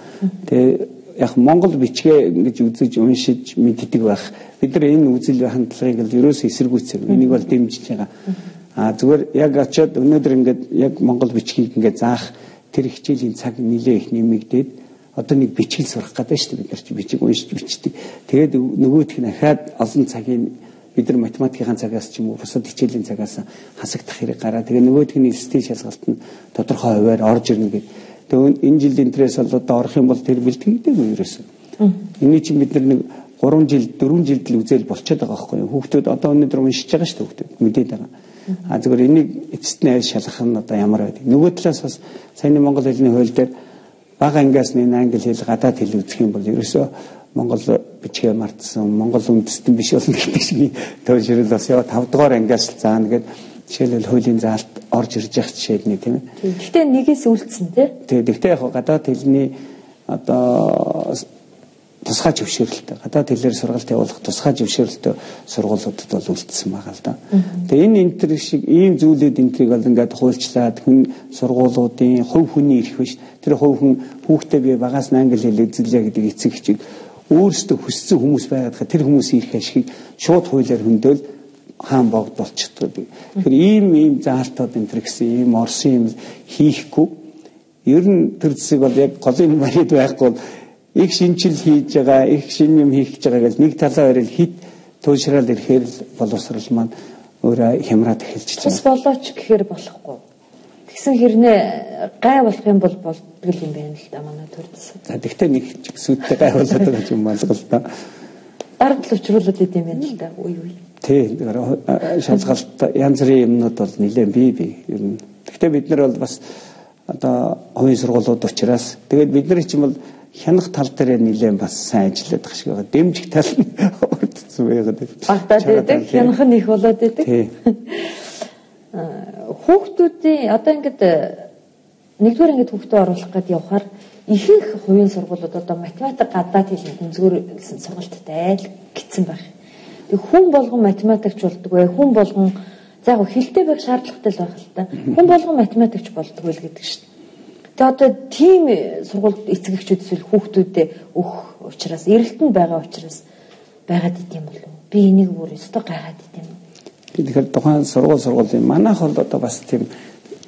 Тэгээ яг монгол бичгээ ингэж үзэж уншиж мэддэг байх. Бид нар энэ үзэл хандлагыг л ерөөсөө эсэргүүцэх. Энийг бол дэмжиж байгаа. Зүгээр яг очиод өнөөдөр ингээд яг монгол бичгийг ингээд заах тэр хичээлийн цаг нэлээд их нэмэгдээд одоо нэг бичиг сурах гэдэг шүү дээ. Бид нар чи бичиг уншиж бичдэг. Тэгээд нөгөөх нь ахаад олон цагийн бид нар математикийн цагаас ч юм уу бусад хичээлийн цагаас хасагдах хэрэг гараа. Тэгээд нөгөөх нь эсэлтийн шалгалт нь тодорхой хуваар орж ирнэ гэдэг. Тэгээд энэ жилийн интерес бол одоо орох юм бол тэр бэлтгэгдээгүй ерөөсөө. Эний чинь бид нар нэг 3 жил 4 жилд л үзэл болчиход байгаа байхгүй юу? Хүүхдүүд одоо өнөөдөр уншиж байгаа шүү дээ хүүхдүүд мэдээд байгаа. Зүгээр энийг эцэст нь айж шалгах нь одоо ямар байдаг. Нөгөө талаас бас саяны монгол хэлний хууль дээр бага ангиас нэг англи хэл гадаад хэл үзэх юм бол ерөөсөө монгол бичгээ мартсан монгол үндэстэн биш болно гэдэг шиг төвшрөл бас яа 5 дугаар ангиас л заана гэд жишээлбэл хуулийн заалт орж ирж явах жишээлний тийм ээ. Гэхдээ нэгээс үлдсэн тий. Тэгтээ яг гадаад хэлний одоо тусгай зөвшөөрлөлтөй гадаад хэлээр сургалт явуулах тусгай зөвшөөрлөлтөй сургуулиудад бол үлдсэн байгаа л да. Тэгээ энэ энтер шиг ийм зүйлүүд энтрийг бол ингээд хуульчлаад хүн сургуулиудын хувь хүний эрх биш. Тэр хувь хүн хүүхдээ би багаас нь англи хэл эзэлье гэдэг эцэг хчиг өөрсдөө хүссэн хүмүүс байгаад тэр хүмүүсийн эрх ашигыг шууд хуулиар хөндөөл хаан богд болчихдог. Тэгэхээр ийм заалтууд энтер гэсэн ийм орсон юм хийхгүй. Ер нь тэр зэсэг бол яг голын барид байхгүй бол их шинжил хийж байгаа, их шин юм хийх гэж байгаа гэж нэг талаа барил хит туушрал ирэхээр л боловсрал маань өөрөө хямраад эхэлж байна. Бас болооч гэхээр болохгүй. Тэгсэн хэрнээ гай болох юм бол болдгол юм байна л да манай төрдс. За тэгтээ нэг сүйттэй гай болоод байгаа юм байна л да. Дардл учруулаад идэм байна л да. Үе. тий шалгалт янз бүрийн юмнууд бол нэлээд бий ер нь. Гэхдээ бид нар бол бас одоо хувийн сургуулиуд учраас тэгээд бидний чинь бол хянах тал дээр нэлээд бас сайн ажилладаг шиг байгаа. Дэмжих тал нь урдсан байгаад байна. Багтаад байдаг, хянах нь их болоод байдаг. Хүүхдүүдийн одоо ингээд нэгдүгээр ангид хүүхдээ оруулах гэдэг явахаар ихэнх хувийн сургуулиуд одоо математик гадаад хэлний өнцгөрөлсөн сургалттай л гитсэн байх. Тэг хүн болгон математикч болдог бай, хүн болгон за яг хэлтэй байх шаардлагатай л байх л та. Хүн болгон математикч болдог байл гэдэг шүү дээ. Тэгээ одоо тийм сургуульд эцэгчүүд эсвэл хүүхдүүдэд өгөх учраас эрэлтэн байгаа учраас байгаад идэм болов. Би энийг бүр өстө гайхаад идэм. Тэгэхээр тухайн сургуулийн манайх бол одоо бас тийм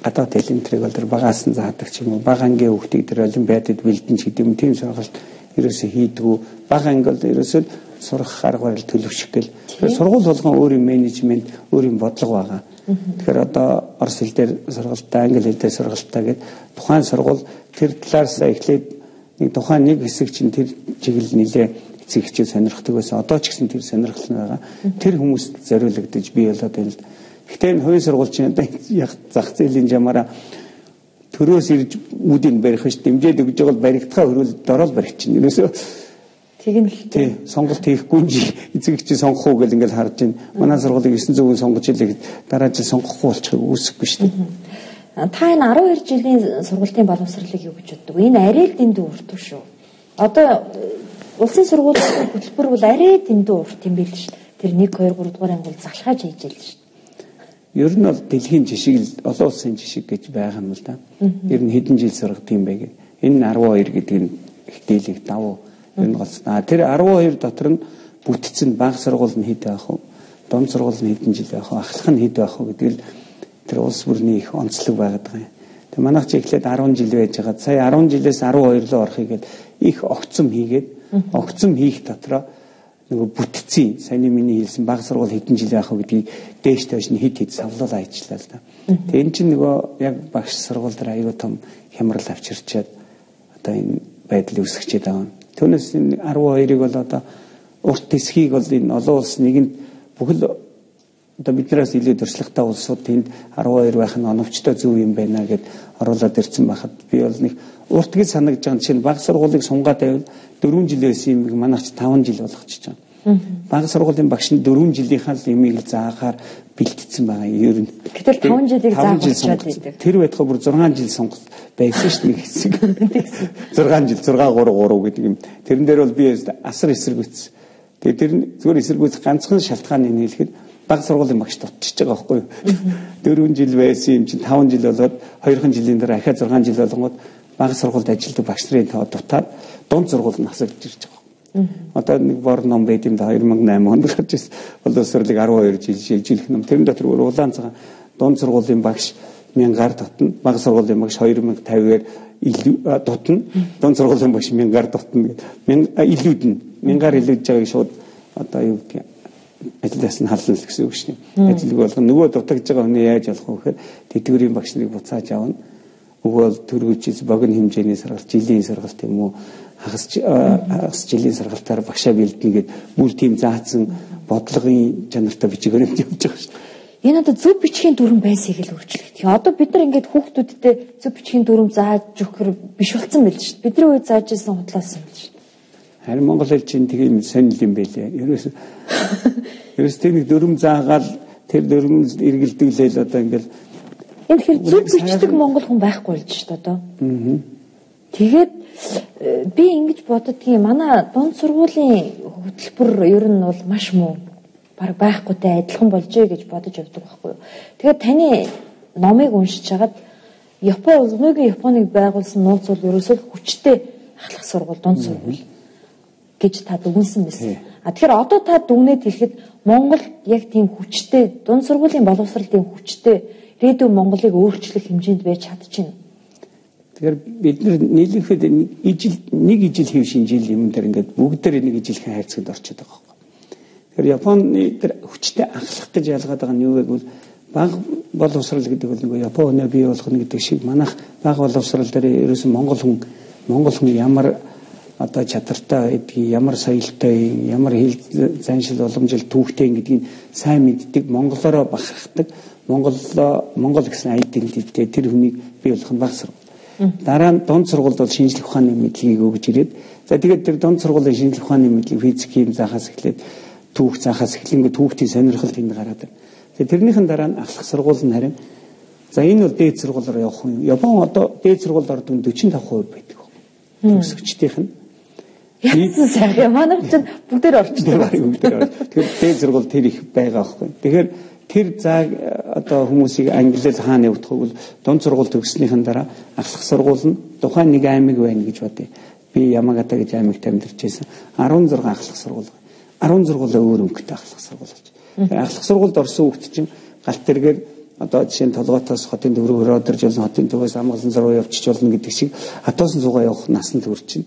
гадаад хэлний трийг бол багаас нь заадаг ч юм уу. Бага ангийн хүүхдийг тэр олимпиадад бэлдэн ч гэдэг юм тийм сургалт ерөөсөө хийдгүү. Бага анги бол ерөөсөө сурах арга барил төлөвшөх гэл. Сургууль болгон өөрийн менежмент, өөрийн бодлого байгаа. Тэгэхээр одоо орос хэл дээр сургалтаа, англи хэл дээр сургалтаа гэдэг тухайн сургууль тэр талаас эхлээд нэг тухайн нэг хэсэг чинь тэр чиглэл нэлээ эцэг эхчүүд сонирхдаг байсан. Одоо ч гэсэн тэр сонирхол нь байгаа. Тэр хүмүүст зориулагдаж бий болоод байна л. Гэхдээ энэ хувийн сургууль чинь одоо яг зах зээлийн жамаараа төрөөс ирж үүдийг барих ш дэмжээд өгж байгаа бол баригдахаа хөрвөл дорол баригчин. Ерөөсөө тий сонголт хийхгүй эцэг эхчээ сонгох уу гэл ингээл харж байна. Манай сургуулийг 900 сонгож илээ дараа жил сонгохгүй болчихыг үүсэхгүй шүү дээ. Та энэ 12 жилийн сургуулийн боловсролыг юу гэж боддог вэ? Энэ арай л дэндүү урт шүү. Одоо улсын сургуулийн хөтөлбөр бол арай дэндүү урт юм байл шүү. Тэр 1 2 3 дугаар анги бол залхааж хийж ял шүү. Ер нь бол дэлхийн жишг л олон улсын жишг гэж байгаа юм л да. Ер нь хэдэн жил сургад юм бэ гэх. Энэ 12 гэдэг нь их дийлэх давуу энэ голцсон. Тэр 12 дотор нь бүтцэн бага сургууль нь хэд байх вэ? Дунд сургууль нь хэдэн жил байх вэ? Ахлах нь хэд байх вэ гэдэг л тэр улс бүрний их онцлог байгаад байгаа юм. Тэг манайх ч эхлээд 10 жил байж байгаа. Сая 10 жилээс 12 руу орохыг их огцом хийгээд огцом хийх дотроо нөгөө бүтцийн саяны миний хэлсэн бага сургууль хэдэн жил байх вэ гэдгийг дээш тоош нь хэд савлуулаа ажиллаа л да. Тэг энэ чинь нөгөө яг багш сургууль дээр аюу том хямрал авчирчаад одоо энэ байдал үүсгэж байгаа юм. Түүнээс энэ 12-ыг бол одоо урт тэсхийг бол энэ олон улс нэгэнд бүхэл одоо биднээс илүү дуршлагтай улсууд тэнд 12 байх нь оновчтой зөв юм байна гэд оруулаад ирсэн байхад би бол нэг урт гэж санагдж байгаа чинь бага сургуулийг сунгаад байвал 4 жилээс юм манайх ч 5 жил болгочихж байгаа. Бага сургуулийн багш нь 4 жилийнхаа л имийг заахаар бэлтцсэн байгаа юм ер нь. Гэтэл 5 жилийг заах болчиход байдаг. Тэр байтугай бүр 6 жил сонгох байсан шүү дээ хэсэг. 6 жил 6 3 3 гэдэг юм. Тэрэн дээр бол би асар эсэргүүцсэн. Тэгээ тэр зүгээр эсэргүүцэх ганцхан шалтгаан нь хэлэхэд бага сургуулийн багш дутчихж байгаа байхгүй юу? 4 жил байсан юм чинь 5 жил болоод 2 жилийн дараа ахаа 6 жил болгоод бага сургуульд ажилладаг багш нарын тоо дутаад дунд сургууль нь хасагдж ирж байгаа. Одоо нэг бор ном байт юм да 2008 онд гарч ирсэн. Боловсролыг 12 жил шилжүүлэх ном. Тэр дотор улаан цагаан дунд сургуулийн багш 1000-аар дутна. Бага сургуулийн багш 2050-аар илүү дутна. Дунд сургуулийн багш 1000-аар дутна гэдэг. Илүүд нь 1000-аар илүүдж байгааг шууд одоо юу гэдэг ажлаас нь хална гэсэн үг шин. Ажлыг болгоно. Нөгөө дутагдж байгаа хүний яаж болох вэ гэхээр тэтгэврийн багш нарыг буцааж авна. Өгөөл төрөвчс богино хэмжээний сургалт, жилийн сургалт юм уу хагас жилийн сургалтаар багшаа бэлдэнэ гэд бүр тийм заасан бодлогын чанартай бичгээр явж байгаа шүү дээ. Энэ одоо зөв бичгийн дүрм байсыг л өөрчлөгдөх. Одоо бид нар ингээд хүүхдүүдтэй зөв бичгийн дүрм зааж өгөхөр биш болсон байл шүү дээ. Бидний үед зааж ирсэн хутлаасан байл шүү дээ. Харин монгол хэл чинь тийм сонирхол юм байлээ. Ерөөс тийм дүрм заагаал тэр дүрмд эргэлдүүлээл одоо ингээд энэ хэр зөв бичдэг монгол хүн байхгүй болж шүү дээ одоо. Тэгээд би ингэж боддгийн манай дунд сургуулийн хөтөлбөр ер нь бол маш муу. Бараг байхгүйтэй адилхан болжээ гэж бодож явдаг байхгүй юу. Тэгээд таны номыг уншиж хагаад Японыг байгуулсан нууц бол ерөөсөө хүчтэй ахлах сургууль, дунд сургууль гэж та дүгнсэн байсан. Тэгэхээр одоо та дүгнээд хэлэхэд Монгол яг тийм хүчтэй дунд сургуулийн боловсролын хүчтэй редүү Монголыг өөрчлөх хэмжээнд байж чадчихна. Тэгэхээр бид нийлэнхэд нэг ижил хэв шинжил юм дээр ингээд бүгдээр нэг ижилхэн хайрцагт орчод байгаа байхгүй. Тэгэхээр Японы тэр хүчтэй ахлах гэж ялгаад байгаа нь юу гэвэл бага боловсрол гэдэг бол нэг Японы бий болгоно гэдэг шиг манайх бага боловсрол дээр ерөөсөн монгол хүн ямар одоо чадвартай гэдгийг, ямар соёлтой, ямар хэл заншил уламжил түүхтэй гэдгийг сайн мэддэг, монголоор бахархдаг, монгол гэсэн айдентитэй тэр хүнийг бий болгох нь баг сургууль. Дараа нь дунд сургуульд бол шинжлэх ухааны мэдлэгийг өгж ирээд за тэгээд тэр дунд сургуулийн шинжлэх ухааны мэдлэг физик, хим заахаас эхлээд түүх заахаас эхлэнгээ түүхтийн сонирхол тэнд гараад байна. Тэгээд тэрнийхэн дараа нь ахлах сургууль нь харин за энэ бол дээд сургуулиар явах юм. Япон одоо дээд сургуульд ордог нь 45% байдаг. Төгсөгчдийнх нь ятсан сайхан манай ч бүгдээр орчдөг. Тэгэхээр дээд сургууль тэр их байгаа байхгүй. Тэгэхээр тэр зааг одоо хүмүүсийг англиар хаана явуулах вэ? Дунд сургууль төгссөнийхэн дараа ахлах сургууль нь тухайн нэг аймаг байна гэж бодъё. Би Ямагата гэж аймагт амьдарч байсан. 16 ахлах сургууль. 16-аа өөр өнгөтэй ахлах сургууль болж. Ахлах сургуульд орсон хүүхд чинь галт тэргээр одоо жишээ нь толгойтоос хотын төв рүү өрөөдөрж болно, хотын төвөөс амгалан руу явчих болно гэдэг шиг хатуусан цугаа явах насанд хүрч чинь.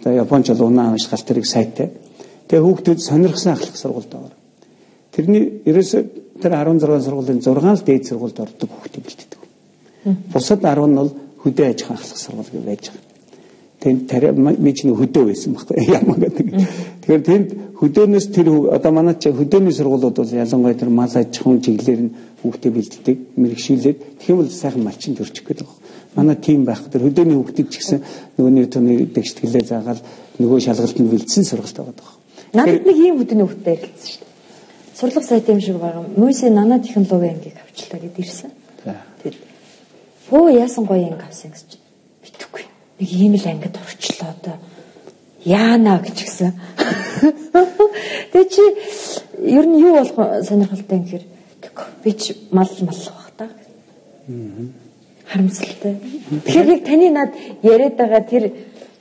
Одоо Японч бол унаа авч галт тэрэг сайтай. Тэгээ хүүхдүүд сонирхсан ахлах сургуульд орно. Тэрний ерөөсөө тэр 16 сургуулийн 6 л дээд сургуульд ордог хүүхдүүд бэлддэг. Бусад 10 нь бол хөдөө аж ахуйн ахлах сургууль гэж байж байгаа. Тэнд мичний хөдөө байсан байхгүй ямар гэдэг. Тэгэхээр тэнд хөдөөнөөс тэр одоо манай ч хөдөөний сургуулиуд бол ялангуяа тэр мал аж ахуйн чиглэлээр нь хүүхдээ бэлддэг, мэрэгшүүлээд тэгэх юм бол сайхан малчин төрчих гээд байгаа. Манай тим байх тэр хөдөөний хүүхдүүд ч гэсэн нөгөөний төний дэгшгэлээ заагаал нөгөө шалгалтанд бэлдсэн сургалт байгаа даа. Надад нэг ийм хөдөөний хүүхдтэй ярилцсан шүү дээ. Сурлага сайт юм шиг байгаа. Мөсийн нано технологи ангийг авчлаа гэд ирсэн. Тэгэд фөө яасан гоё анги авсан гэж битггүй. Нэг ийм л ангид орчлоо одоо. Яана гэж гисэн. Тэгээ чи ер нь юу болох сонирхолтой юм гэхээр би ч мал байх та. Харамсалтай. Тэгэхээр яг таны над яриад байгаа тэр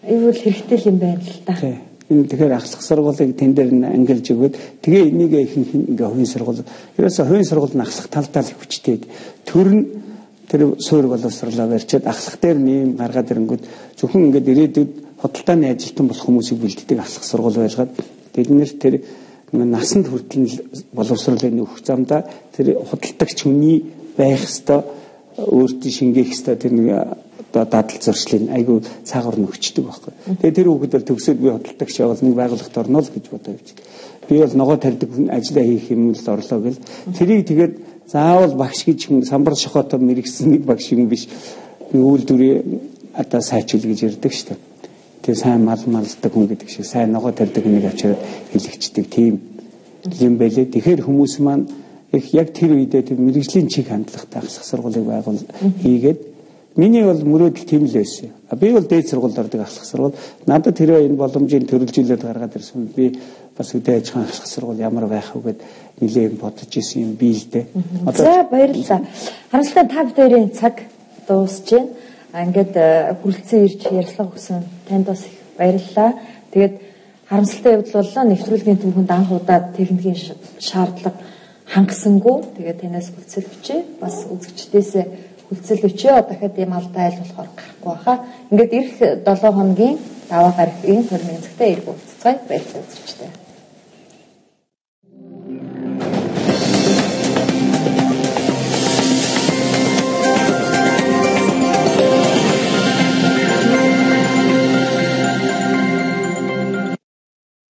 юу л хэрэгтэй юм байна л та. Энэ тэгэхээр ахлах сургуулийг тэн дээр нь ангилж өгөөд тэгээ энийг ихэнх ингээ хувийн сургууль. Ерөөсө хувийн сургууль нь ахлах талдаа л хүчтэй. Төр нь тэр суур боловсруулаа барьчаад ахлах дээр нэм гаргаад ирэнгүүт зөвхөн ингээд ирээдүйд худалдааны ажилтан болох хүмүүсийг бэлддэг ахлах сургууль байлгаад тэднэрт тэр насанд хүртэл боловсруулалтын өгөх замдаа тэр худалдагч хүний байх ёстой өөртөө шингээх ёстой тэр нэг одоо дадал зуршлын айгүй цаагаар нөгчдөг байхгүй. Тэгээ тэр хүүхдээр төгсөөд би худалдагч явал нэг байгууллагт орно л гэж бодоо явж. Би бол ногоо тарьдаг ажиллаа хийх юм л орлоо гэл. Тэрийг тэгээд заавал багш гэж самбар шохоотоо мэрэгсэн нэг багш юм биш. Үйлдвэрийн одоо сайчил гэж ярьдаг шүү дээ. Тэгээ сайн малдаг хүн гэдэг шиг сайн ногоо тарьдаг хүнийг авчираад хэлэгчдэг тийм юм байлээ. Тэгэхээр хүмүүс маань их яг тэр үедээ тэр мэрэгжлийн чиг хандлагатай ахлах сургуулийг хийгээд миний бол мөрөөдөл тийм л байсан. Би бол дээд сургуульд ордог ахлах сургууль. Надад тэр энэ боломжийг төрөлжүүлээд гаргаад ирсэн. Би бас үдээ аж ахуйн ахлах сургууль ямар байх вэ гэд нэлээд бодож исэн юм би л дээ. За баярлалаа. Харамсалтай та бүдэрийн цаг дуусж байна. Ингээд хүрэлцэн ирж ярилцлага өгсөн танд бас их баярлалаа. Тэгээд харамсалтай явдал боллоо. Нэвтрүүлгийн түүхэнд анх удаа техникийн шаардлага хангасангүй. Тэгээд танаас хүлцэл бичээ. Бас үзэгчдээс хүлцэл өчөө дахиад ийм алдаа айл болохоор гарахгүй баха. Ингээд ирэх 7 хоногийн даваа гарагийн төрний зэгтээ ирэх уулзцай баярлалаа үзэгчдээ.